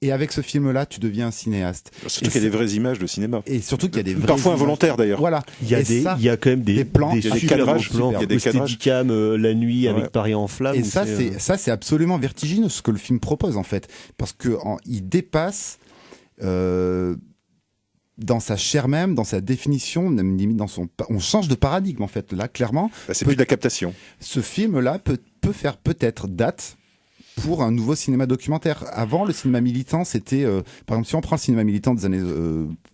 Et avec ce film-là, tu deviens un cinéaste. Surtout qu'il y a des vraies images de cinéma. Et surtout qu'il y a des vraies parfois involontaires d'ailleurs. Voilà. Il y a quand même des plans, des cadrages, plans, il y a des cadrages. Steadicam la nuit avec Paris en flammes. Et ça c'est absolument vertigineux ce que le film propose en fait, parce que il dépasse dans sa chair même, dans sa définition, même limite on change de paradigme en fait là clairement. C'est plus de la captation. Ce film-là peut faire peut-être date pour un nouveau cinéma documentaire. Avant, le cinéma militant, c'était... par exemple, si on prend le cinéma militant des années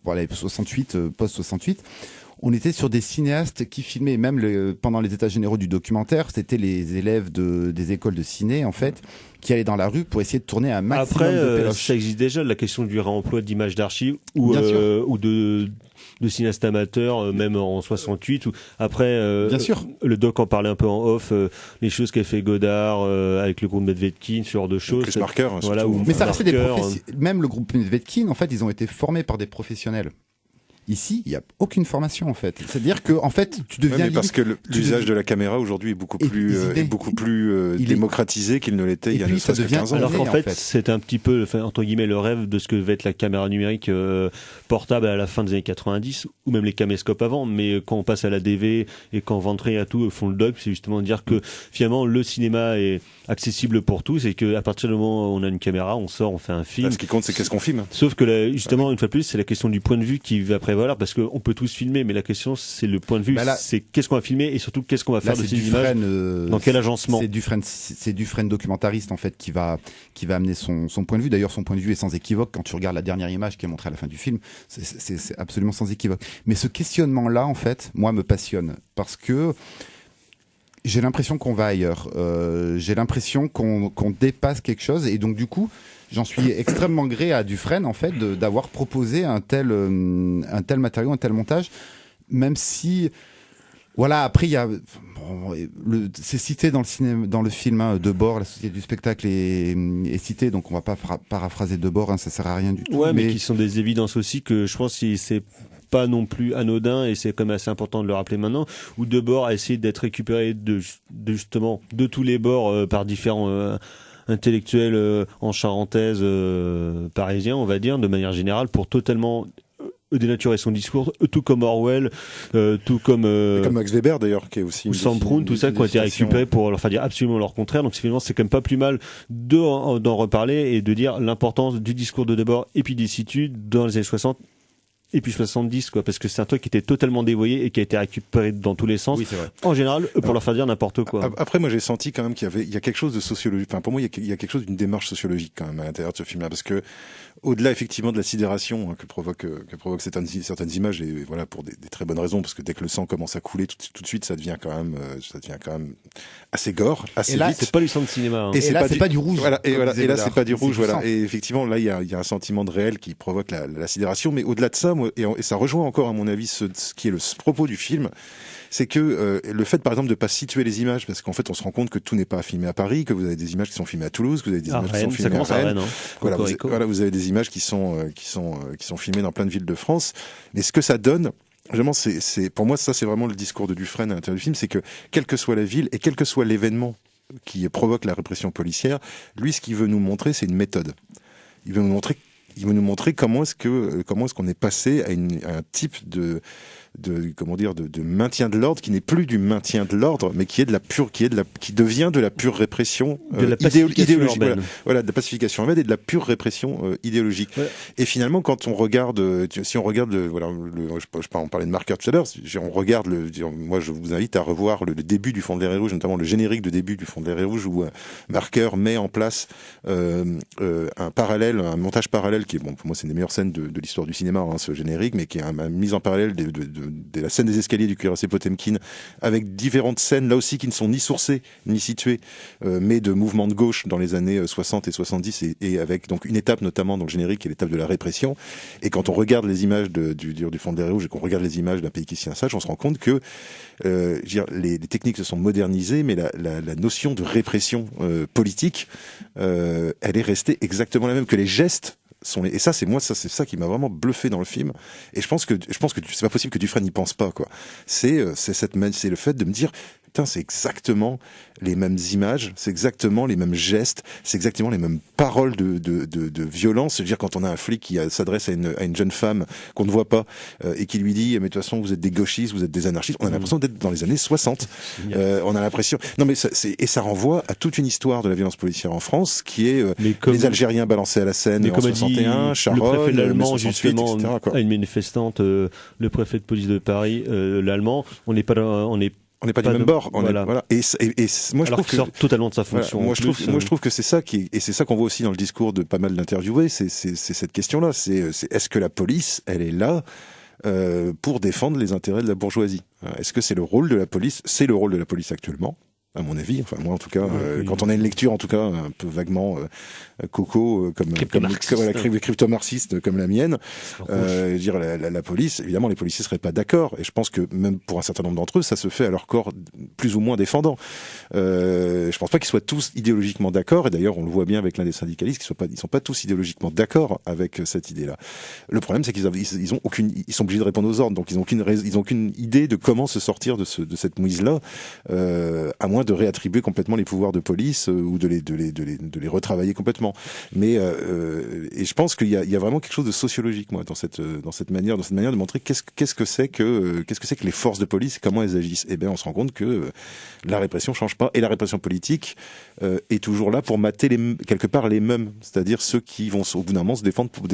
68, post-68, on était sur des cinéastes qui filmaient, même pendant les états généraux du documentaire, c'était les élèves des écoles de ciné, en fait, qui allaient dans la rue pour essayer de tourner un maximum de péloches. Ça existe déjà, la question du réemploi d'images d'archives ou de cinéastes amateurs, même en 68. Après, bien sûr. Le doc en parlait un peu en off, les choses qu'a fait Godard avec le groupe Medvedkin, ce genre de choses. Chris Marker, voilà, mais ça restait même le groupe Medvedkin, en fait, ils ont été formés par des professionnels. Ici, il n'y a aucune formation en fait. C'est-à-dire que en fait, tu deviens parce que l'usage de la caméra aujourd'hui est beaucoup plus démocratisé qu'il ne l'était il y a 15 ans. Alors qu'en fait, c'est un petit peu entre guillemets le rêve de ce que va être la caméra numérique portable à la fin des années 90 ou même les caméscopes avant. Mais quand on passe à la DV et quand Ventry et tout font le doc, c'est justement dire que finalement le cinéma est accessible pour tous et que à partir du moment où on a une caméra, on sort, on fait un film. Là, ce qui compte, c'est qu'est-ce qu'on filme. Sauf que justement, une fois de plus, c'est la question du point de vue qui va prévaloir voilà, parce qu'on peut tous filmer, mais la question c'est le point de vue, Bah là- c'est qu'est-ce qu'on va filmer et surtout qu'est-ce qu'on va faire Là, de c'est ces images, Dufresne, dans quel agencement. C'est Dufresne documentariste en fait qui va amener son point de vue. D'ailleurs, son point de vue est sans équivoque. Quand tu regardes la dernière image qui est montrée à la fin du film, c'est absolument sans équivoque. Mais ce questionnement-là, en fait, moi, me passionne parce que j'ai l'impression qu'on va ailleurs. J'ai l'impression qu'on dépasse quelque chose et donc du coup, j'en suis extrêmement gré à Dufresne en fait d'avoir proposé un tel matériau, un tel montage, même si voilà, après il y a c'est cité dans le cinéma, dans le film Debord, la société du spectacle est cité, donc on va pas paraphraser Debord, ça sert à rien du tout. Ouais, mais qui sont des évidences aussi que je pense que c'est pas non plus anodin et c'est quand même assez important de le rappeler maintenant, où Debord a essayé d'être récupéré justement de tous les bords par différents intellectuels en charentaise parisiens, on va dire, de manière générale, pour totalement dénaturer son discours, tout comme Orwell, tout comme Max Weber d'ailleurs, qui est aussi ou Samproun, tout ça, qui ont été récupérés pour leur faire dire absolument leur contraire. Donc finalement, c'est quand même pas plus mal d'en reparler et de dire l'importance du discours de Debord et puis des situs dans les années 60 et puis 70, quoi, parce que c'est un truc qui était totalement dévoyé et qui a été récupéré dans tous les sens. Oui, c'est vrai. En général, pour leur faire dire n'importe quoi. Après, moi, j'ai senti quand même il y a quelque chose de sociologique. Enfin, pour moi, il y a quelque chose d'une démarche sociologique quand même à l'intérieur de ce film-là, parce que au-delà effectivement de la sidération que provoquent certaines images, et voilà pour des très bonnes raisons, parce que dès que le sang commence à couler, tout de suite, ça devient quand même assez gore, assez et là, vite. C'est pas du sang de cinéma. Hein. Et là, c'est pas du rouge. Voilà, et là, c'est pas du rouge, voilà. sang. Et effectivement, là, il y a un sentiment de réel qui provoque la sidération, mais au-delà de ça, moi, et ça rejoint encore, à mon avis, ce qui est le propos du film, c'est que le fait, par exemple, de pas situer les images, parce qu'en fait, on se rend compte que tout n'est pas filmé à Paris, que vous avez des images qui sont filmées à Toulouse, que vous avez des images qui sont filmées à Rennes. Vous avez des images qui sont filmées dans plein de villes de France. Mais ce que ça donne, vraiment, c'est pour moi, ça, c'est vraiment le discours de Dufresne à l'intérieur du film, c'est que quelle que soit la ville et quel que soit l'événement qui provoque la répression policière, lui, ce qu'il veut nous montrer, c'est une méthode. Il veut nous montrer comment est-ce qu'on est passé à un type de maintien de l'ordre qui n'est plus du maintien de l'ordre, mais qui devient de la pure répression idéologique. Voilà, de la pacification urbaine et de la pure répression idéologique. Ouais. Et finalement, quand on regarde, si on regarde on parlait de marqueur tout à l'heure, moi je vous invite à revoir le début du Fond de l'air et rouge, notamment le générique de début du Fond de l'air et rouge, où Marqueur met en place un montage parallèle qui est, bon, pour moi c'est une des meilleures scènes de l'histoire du cinéma, ce générique, mais qui est une mise en parallèle de la scène des escaliers du cuirassé Potemkin, avec différentes scènes là aussi qui ne sont ni sourcées ni situées, mais de mouvements de gauche dans les années 60 et 70, et avec donc une étape notamment dans le générique qui est l'étape de la répression. Et quand on regarde les images du Fond de l'air rouge et qu'on regarde les images d'un pays qui s'y installe, on se rend compte que les techniques se sont modernisées, mais la notion de répression politique, elle est restée exactement la même, que les gestes et ça, c'est ça qui m'a vraiment bluffé dans le film. Et je pense que c'est pas possible que Dufresne n'y pense pas, quoi. C'est le fait de me dire, putain, c'est exactement les mêmes images, c'est exactement les mêmes gestes, c'est exactement les mêmes paroles de violence. C'est-à-dire quand on a un flic qui s'adresse à une jeune femme qu'on ne voit pas et qui lui dit, mais de toute façon, vous êtes des gauchistes, vous êtes des anarchistes. On a l'impression d'être dans les années 60. On a l'impression. Non, mais et ça renvoie à toute une histoire de la violence policière en France, qui est les Algériens balancés à la Seine en 61, Charonne, le préfet l'allemand, 68, justement, etc., quoi. à une manifestante, le préfet de police de Paris, l'allemand, on n'est pas du même bord. Voilà. Et moi, je trouve que sort totalement de sa fonction. Moi, je trouve que c'est ça et c'est ça qu'on voit aussi dans le discours de pas mal d'interviewés. C'est cette question-là. C'est est-ce que la police, elle est là pour défendre les intérêts de la bourgeoisie? Est-ce que c'est le rôle de la police? C'est le rôle de la police actuellement, à mon avis. Enfin, moi, en tout cas, quand on a une lecture, en tout cas, un peu vaguement coco, comme crypto-marxiste, comme la mienne, dire la police, évidemment, les policiers seraient pas d'accord. Et je pense que même pour un certain nombre d'entre eux, ça se fait à leur corps plus ou moins défendant. Je pense pas qu'ils soient tous idéologiquement d'accord. Et d'ailleurs, on le voit bien avec l'un des syndicalistes, ils sont pas tous idéologiquement d'accord avec cette idée-là. Le problème, c'est qu'ils sont obligés de répondre aux ordres. Donc, ils ont aucune idée de comment se sortir de cette mouise-là, à moins de réattribuer complètement les pouvoirs de police ou de les retravailler complètement. Mais et je pense qu'il y a vraiment quelque chose de sociologique, moi, dans cette manière de montrer qu'est-ce que c'est que les forces de police et comment elles agissent. Et bien, on se rend compte que la répression change pas, et la répression politique est toujours là pour mater quelque part les mêmes, c'est-à-dire ceux qui vont au bout d'un moment se défendre pour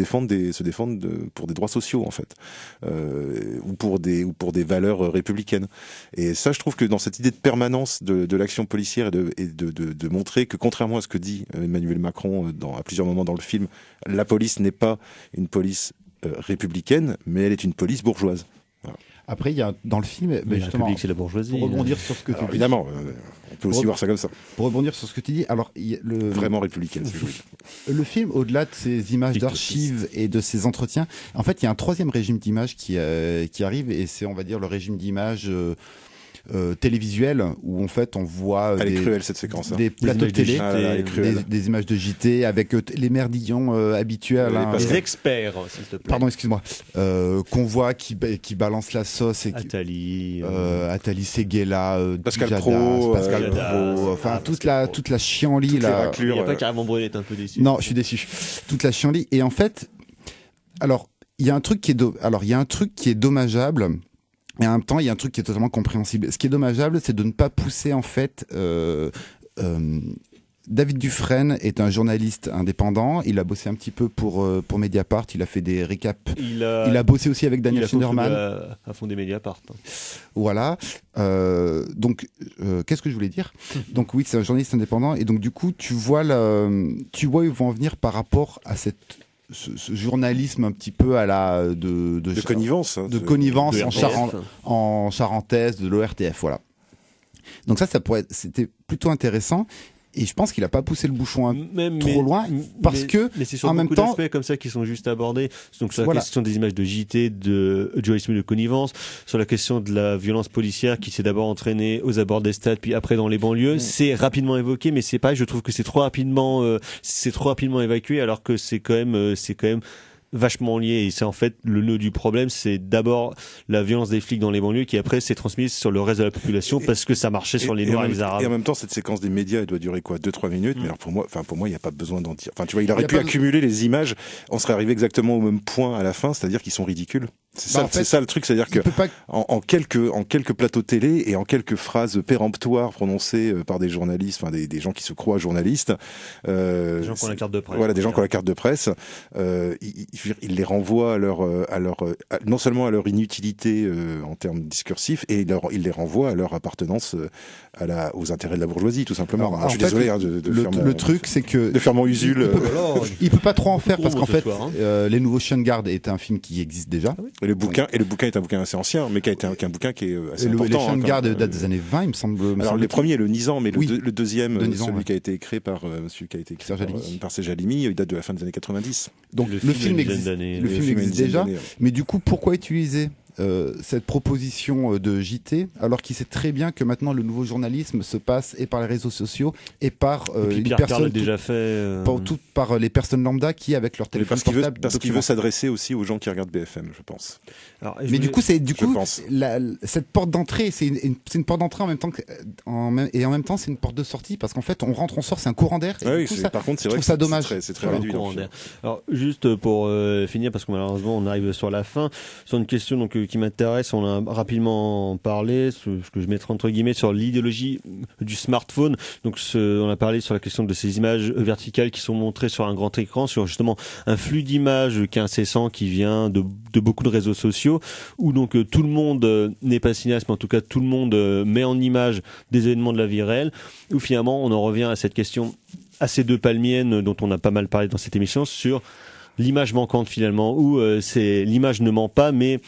des droits sociaux, en fait, ou pour des valeurs républicaines. Et ça, je trouve que dans cette idée de permanence de l'action policière et de montrer que, contrairement à ce que dit Emmanuel Macron à plusieurs moments dans le film, la police n'est pas une police républicaine, mais elle est une police bourgeoise. Voilà. Après, il y a dans le film, Mais la justement, République, c'est la bourgeoisie. pour rebondir sur ce que tu dis. Évidemment, on peut aussi voir ça comme ça. Pour rebondir sur ce que tu dis, alors Vraiment républicaine, si vous voulez. le film, au-delà de ces images d'archives et de ces entretiens, en fait, il y a un troisième régime d'images qui arrive, et c'est, on va dire, le régime d'images télévisuel, où en fait on voit Elle est cruelle, cette séquence, hein. des plateaux de télé, elle est cruelle. des images de JT avec les merdillons habituels, hein, Les experts, s'il te plaît. pardon, excuse-moi, qu'on voit qui balance la sauce, et Attali, Attali Seguela, Pascal Jadas, Praud, Pascal Jadas, Praud, enfin Pascal toute la chienlit Toutes les là. raclures, Il n'y a pas carrément Brunet est un peu déçu. Non, je suis déçu. Toute la chienlit. Et en fait, alors il y a un truc qui est dommageable. Et en même temps, il y a un truc qui est totalement compréhensible. Ce qui est dommageable, c'est de ne pas pousser, en fait. David Dufresne est un journaliste indépendant. Il a bossé un petit peu pour Mediapart. Il a fait des récaps. Il a bossé aussi avec Daniel Schneiderman. À fond des Mediapart. Voilà. Donc, qu'est-ce que je voulais dire ? Donc oui, c'est un journaliste indépendant. Et donc du coup, tu vois où ils vont en venir par rapport à ce journalisme un petit peu à la de connivence, hein, de connivence de en charentaise, de l'ORTF, voilà. Donc c'était plutôt intéressant. Et je pense qu'il a pas poussé le bouchon trop loin, parce que mais c'est sur en beaucoup même temps, d'aspects comme ça qui sont juste abordés. Donc sur la Voilà. question des images de JT, de journalisme de connivence, sur la question de la violence policière qui s'est d'abord entraînée aux abords des stades, puis après dans les banlieues, c'est rapidement évoqué, mais c'est pas. Je trouve que c'est trop rapidement évacué, alors que c'est quand même vachement lié, et c'est en fait le nœud du problème. C'est d'abord la violence des flics dans les banlieues qui après s'est transmise sur le reste de la population, parce que ça marchait sur les Noirs et les Arabes. Et en même temps, cette séquence des médias, elle doit durer quoi, 2-3 minutes. Mais alors pour moi, il n'y a pas besoin d'en dire. Enfin, tu vois, il aurait pu accumuler les images. On serait arrivé exactement au même point à la fin, c'est-à-dire qu'ils sont ridicules. C'est ça le truc, c'est-à-dire que en quelques plateaux télé et en quelques phrases péremptoires prononcées par des journalistes, enfin des gens qui se croient journalistes, des gens qui ont la carte de presse. Voilà, des gens qui ont la carte de presse. Il les renvoie non seulement à leur inutilité en termes discursifs, et il les renvoie à leur appartenance aux intérêts de la bourgeoisie, tout simplement. Alors, je suis désolé le truc, c'est que de faire mon Usul. Il peut pas trop en faire, parce qu'en fait, soir, Les Nouveaux Chiens de Garde est un film qui existe déjà. Et le bouquin est un bouquin assez ancien, mais qui est un bouquin qui est assez important. Les Chiens de Garde date des années 20, il me semble. Alors les premiers, le Nizan, mais le deuxième, celui qui a été écrit par Serge Halimi, il date de la fin des années 90. Donc le film existe déjà, mais du coup, pourquoi utiliser cette proposition de JT, alors qu'il sait très bien que maintenant le nouveau journalisme se passe et par les réseaux sociaux et par les personnes déjà fait par les personnes lambda qui, avec leur téléphone portable, parce qu'il veut s'adresser aussi aux gens qui regardent BFM, je pense. Alors, du coup cette porte d'entrée, c'est une porte d'entrée en même temps et en même temps c'est une porte de sortie, parce qu'en fait on rentre, on sort, c'est un courant d'air. Oui, par contre, c'est vrai que ça dommage. C'est très réduit. Alors juste pour finir, parce que malheureusement on arrive sur la fin, sur une question donc qui m'intéresse, on a rapidement parlé, ce que je mettrai entre guillemets sur l'idéologie du smartphone. Donc on a parlé sur la question de ces images verticales qui sont montrées sur un grand écran, sur justement un flux d'images qui est incessant, qui vient de beaucoup de réseaux sociaux, où donc tout le monde n'est pas cinéaste, mais en tout cas tout le monde met en image des événements de la vie réelle, où finalement on en revient à cette question assez de palmienne dont on a pas mal parlé dans cette émission, sur l'image manquante finalement, où l'image ne ment pas, mais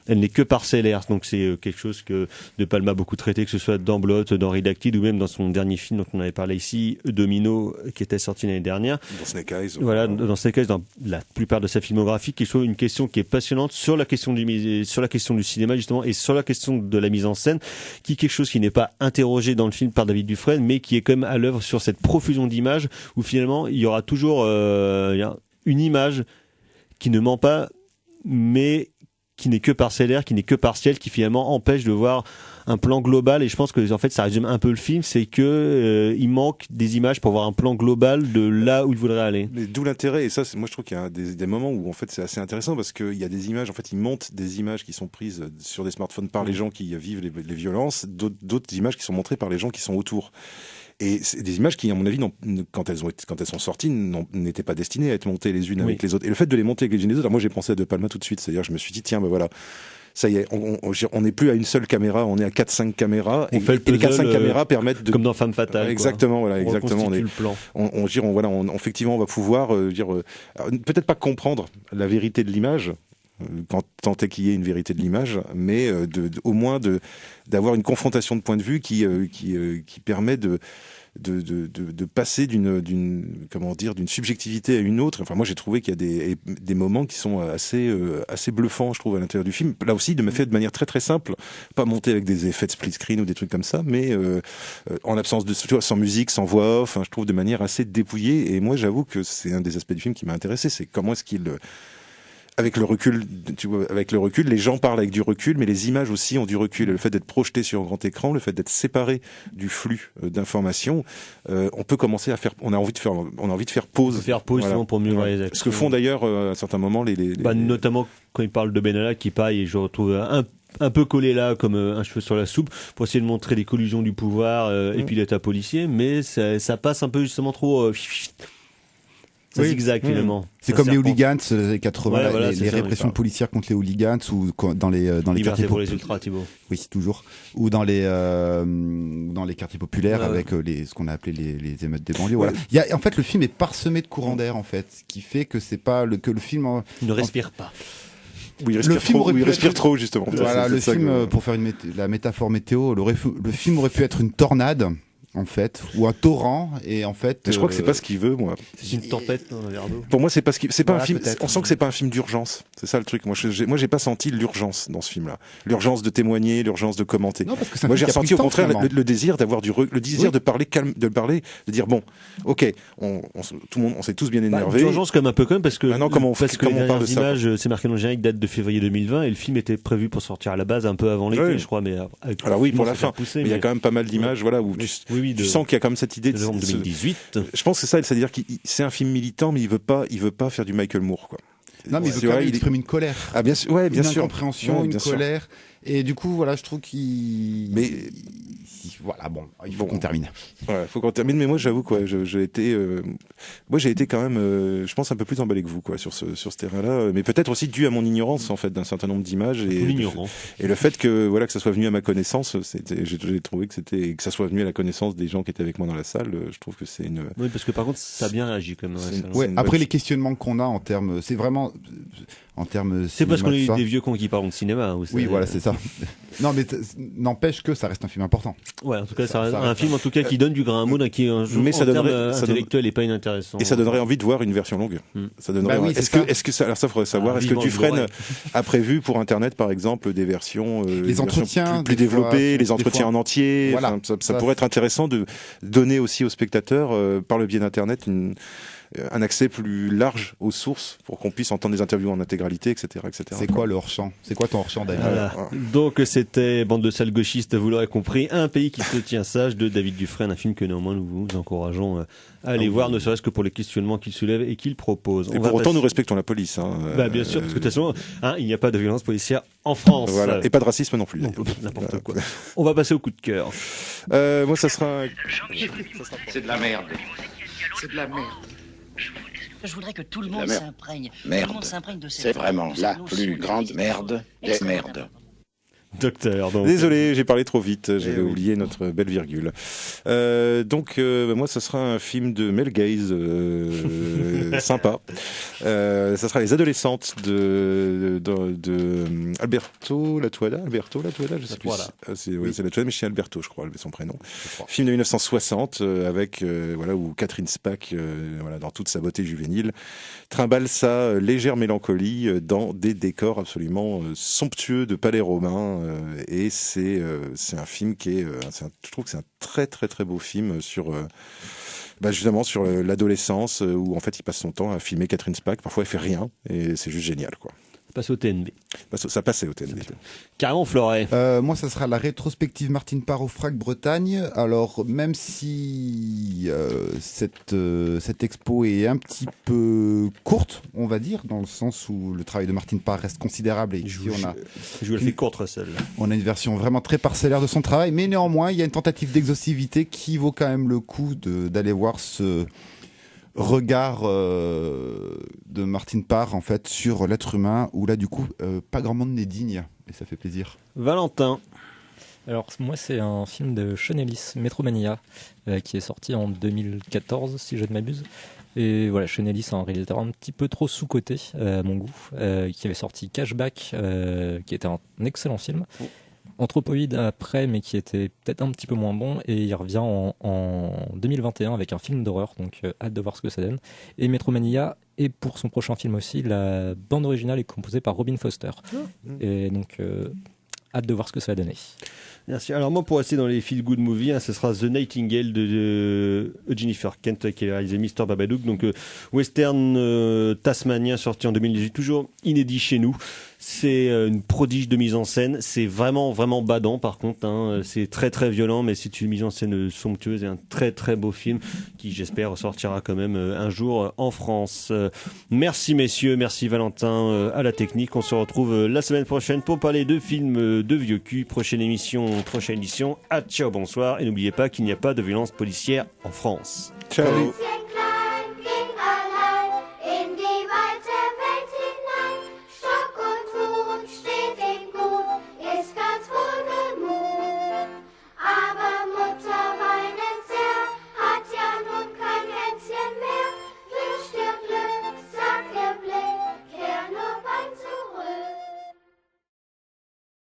elle n'est que parcellaire. Donc c'est quelque chose que De Palma a beaucoup traité, que ce soit dans Blot, dans Redacted, ou même dans son dernier film dont on avait parlé ici, Domino, qui était sorti l'année dernière. Dans Snake Eyes. Voilà, dans Snake Eyes, dans la plupart de sa filmographie, qui soit une question qui est passionnante sur la question du cinéma justement, et sur la question de la mise en scène, qui est quelque chose qui n'est pas interrogé dans le film par David Dufresne, mais qui est quand même à l'œuvre sur cette profusion d'images, où finalement il y aura toujours une image qui ne ment pas, mais qui n'est que parcellaire, qui n'est que partielle, qui finalement empêche de voir un plan global, et je pense que en fait ça résume un peu le film, c'est que il manque des images pour avoir un plan global de là où il voudrait aller. Mais d'où l'intérêt, et ça, moi je trouve qu'il y a des moments où en fait c'est assez intéressant parce qu'il y a des images, en fait ils montent des images qui sont prises sur des smartphones par les gens qui vivent les violences, d'autres images qui sont montrées par les gens qui sont autour. Et c'est des images qui, à mon avis, quand elles sont sorties, n'étaient pas destinées à être montées les unes avec les autres. Et le fait de les monter avec les unes et les autres, alors moi j'ai pensé à De Palma tout de suite, c'est-à-dire je me suis dit tiens, ben voilà. Ça y est, on n'est plus à une seule caméra, on est à 4-5 caméras. On fait le puzzle, et les 4-5 caméras permettent de... Comme dans Femme Fatale. Exactement, quoi. voilà, exactement. Le plan. Effectivement, on va pouvoir peut-être pas comprendre la vérité de l'image, tant est qu'il y ait une vérité de l'image, mais au moins d'avoir une confrontation de points de vue qui permet de passer d'une subjectivité à une autre. Enfin, moi j'ai trouvé qu'il y a des moments qui sont assez bluffants, je trouve, à l'intérieur du film. Là aussi, fait de manière très très simple, pas monté avec des effets de split screen ou des trucs comme ça, mais en l'absence de, sans musique, sans voix off, je trouve de manière assez dépouillée. Et moi, j'avoue que c'est un des aspects du film qui m'a intéressé, c'est comment est-ce qu'il avec le recul, les gens parlent avec du recul, mais les images aussi ont du recul. Le fait d'être projeté sur un grand écran, le fait d'être séparé du flux d'informations, on peut commencer à faire. On a envie de faire pause. Faire pause, voilà. Pour mieux voir les actions. Ce que font d'ailleurs à un certain moment notamment quand ils parlent de Benalla qui paille, et je retrouve un peu collé là comme un cheveu sur la soupe pour essayer de montrer les collusions du pouvoir et puis l'état policier, mais ça passe un peu justement trop. Ça zigzag finalement. C'est comme les hooligans, les années 80, ouais, voilà, les répressions policières contre les hooligans ou dans les quartiers pour les ultras, Thibaut. Oui, toujours. Ou dans les quartiers populaires avec ce qu'on a appelé les émeutes des banlieues. Voilà. En fait, le film est parsemé de courants d'air en fait, ce qui fait que c'est pas que le film ne respire pas. Oui, il respire trop justement. Voilà, le film, pour faire la métaphore météo, le film aurait pu être une tornade. En fait, ou un torrent, et en fait. Mais je crois que c'est pas ce qu'il veut, moi. C'est une tempête dans un verre d'eau. Pour moi, c'est pas un film. On sent que c'est pas un film d'urgence. C'est ça le truc. Moi, j'ai pas senti l'urgence dans ce film-là. L'urgence de témoigner, l'urgence de commenter. Non, parce que moi, j'ai ressenti au contraire le désir d'avoir le désir de parler calme, de dire bon, ok, tout le monde, on s'est tous bien énervés. L'urgence comme un peu quand même parce que. Maintenant, comment on parle de ça? Images, c'est marqué dans le générique, date de février 2020, et le film était prévu pour sortir à la base un peu avant l'été, je crois, mais. Alors oui, pour la fin. Mais il y a quand même pas mal d'images, voilà, où tu sens qu'il y a quand même cette idée de 2018. Je pense que c'est-à-dire que c'est un film militant, mais il veut pas faire du Michael Moore, quoi. Non, mais il veut quand même exprimer une colère. Ah, bien sûr, ouais, bien sûr. Une incompréhension, une colère. Et du coup, voilà, je trouve voilà, bon, il faut qu'on termine. Ouais, faut qu'on termine. Mais moi, j'avoue, quoi, j'ai été quand même, je pense, un peu plus emballé que vous, quoi, sur ce terrain-là. Mais peut-être aussi dû à mon ignorance, en fait, d'un certain nombre d'images et le fait que ça soit venu à ma connaissance, j'ai trouvé que ça soit venu à la connaissance des gens qui étaient avec moi dans la salle. Je trouve que c'est une. Oui, parce que par contre, ça a bien réagi quand même. Ouais. Après, les questionnements qu'on a en termes, c'est vraiment. En termes c'est parce qu'on est des vieux cons qui parlent de cinéma. Oui, voilà, c'est ça. Non, mais n'empêche que ça reste un film important. Ouais, en tout cas, ça reste un film en tout cas qui donne du grain à moudre, qui mais ça donnerait intellectuel et pas inintéressant. Et ça donnerait envie de voir une version longue. Ça donnerait. Est-ce que ça, alors ça faudrait savoir. Est-ce que Dufresne a prévu pour Internet, par exemple, des versions, les entretiens plus développées, les entretiens en entier. Voilà. Ça pourrait être intéressant de donner aussi aux spectateurs, par le biais d'Internet, un accès plus large aux sources pour qu'on puisse entendre des interviews en intégralité, etc. C'est quoi le hors-champ? C'est quoi ton hors-champ, David? Donc c'était Bande de sales gauchistes, vous l'aurez compris, Un pays qui se tient sage de David Dufresne, un film que néanmoins nous vous encourageons à aller voir, ne serait-ce que pour les questionnements qu'il soulève et qu'il propose. Et pour autant, nous respectons la police. Bien sûr, parce que de toute façon, il n'y a pas de violence policière en France. Voilà. Et pas de racisme non plus. N'importe quoi. On va passer au coup de cœur. Moi, ça sera. C'est de la merde. C'est de la merde. Je voudrais que tout le monde s'imprègne. Merde. Tout le monde s'imprègne de cette. C'est vraiment la plus grande merde des merdes. Docteur. Donc... Désolé, j'ai parlé trop vite, j'avais oublié notre belle virgule. Moi, ça sera un film de Mel Gaze, sympa. Ça sera Les Adolescentes de Alberto Latuada, je sais plus. C'est Latuada, mais c'est Alberto, je crois, son prénom. Film de 1960 avec où Catherine Spack, dans toute sa beauté juvénile, trimballe sa légère mélancolie dans des décors absolument somptueux de palais romains. Et c'est un film qui est, je trouve que c'est un très très très beau film sur justement sur l'adolescence où en fait il passe son temps à filmer Catherine Spack. Parfois elle fait rien et c'est juste génial, quoi. Passe au TNB. Ça passait au TNB. Carrément Floret. Moi, ça sera la rétrospective Martine Parr au FRAC Bretagne. Alors, même si cette expo est un petit peu courte, on va dire, dans le sens où le travail de Martine Parr reste considérable et ici Je vous la fais courte, celle-là. On a une version vraiment très parcellaire de son travail, mais néanmoins, il y a une tentative d'exhaustivité qui vaut quand même le coup d'aller voir ce regard de Martine Parr en fait sur l'être humain, où là du coup pas grand monde n'est digne et ça fait plaisir. Valentin. Alors moi c'est un film de Sean Ellis, Metromania, qui est sorti en 2014 si je ne m'abuse. Et voilà, Sean Ellis est un réalisateur un petit peu trop sous-coté à mon goût, qui avait sorti Cashback, qui était un excellent film. Anthropoïde après, mais qui était peut-être un petit peu moins bon, et il revient en 2021 avec un film d'horreur, donc hâte de voir ce que ça donne. Et Metromania, et pour son prochain film aussi, la bande originale est composée par Robin Foster. Et donc hâte de voir ce que ça va donner. Merci. Alors moi, pour rester dans les feel-good movies, ce sera The Nightingale de Jennifer Kent qui a réalisé Mr. Babadook, donc western tasmanien sorti en 2018, toujours inédit chez nous. C'est une prodige de mise en scène. C'est vraiment, vraiment badant par contre. Hein. C'est très, très violent, mais c'est une mise en scène somptueuse et un très, très beau film qui, j'espère, sortira quand même un jour en France. Merci messieurs, merci Valentin à la technique. On se retrouve la semaine prochaine pour parler de films de vieux cul. Prochaine édition. Ciao, bonsoir. Et n'oubliez pas qu'il n'y a pas de violence policière en France. Ciao. Ciel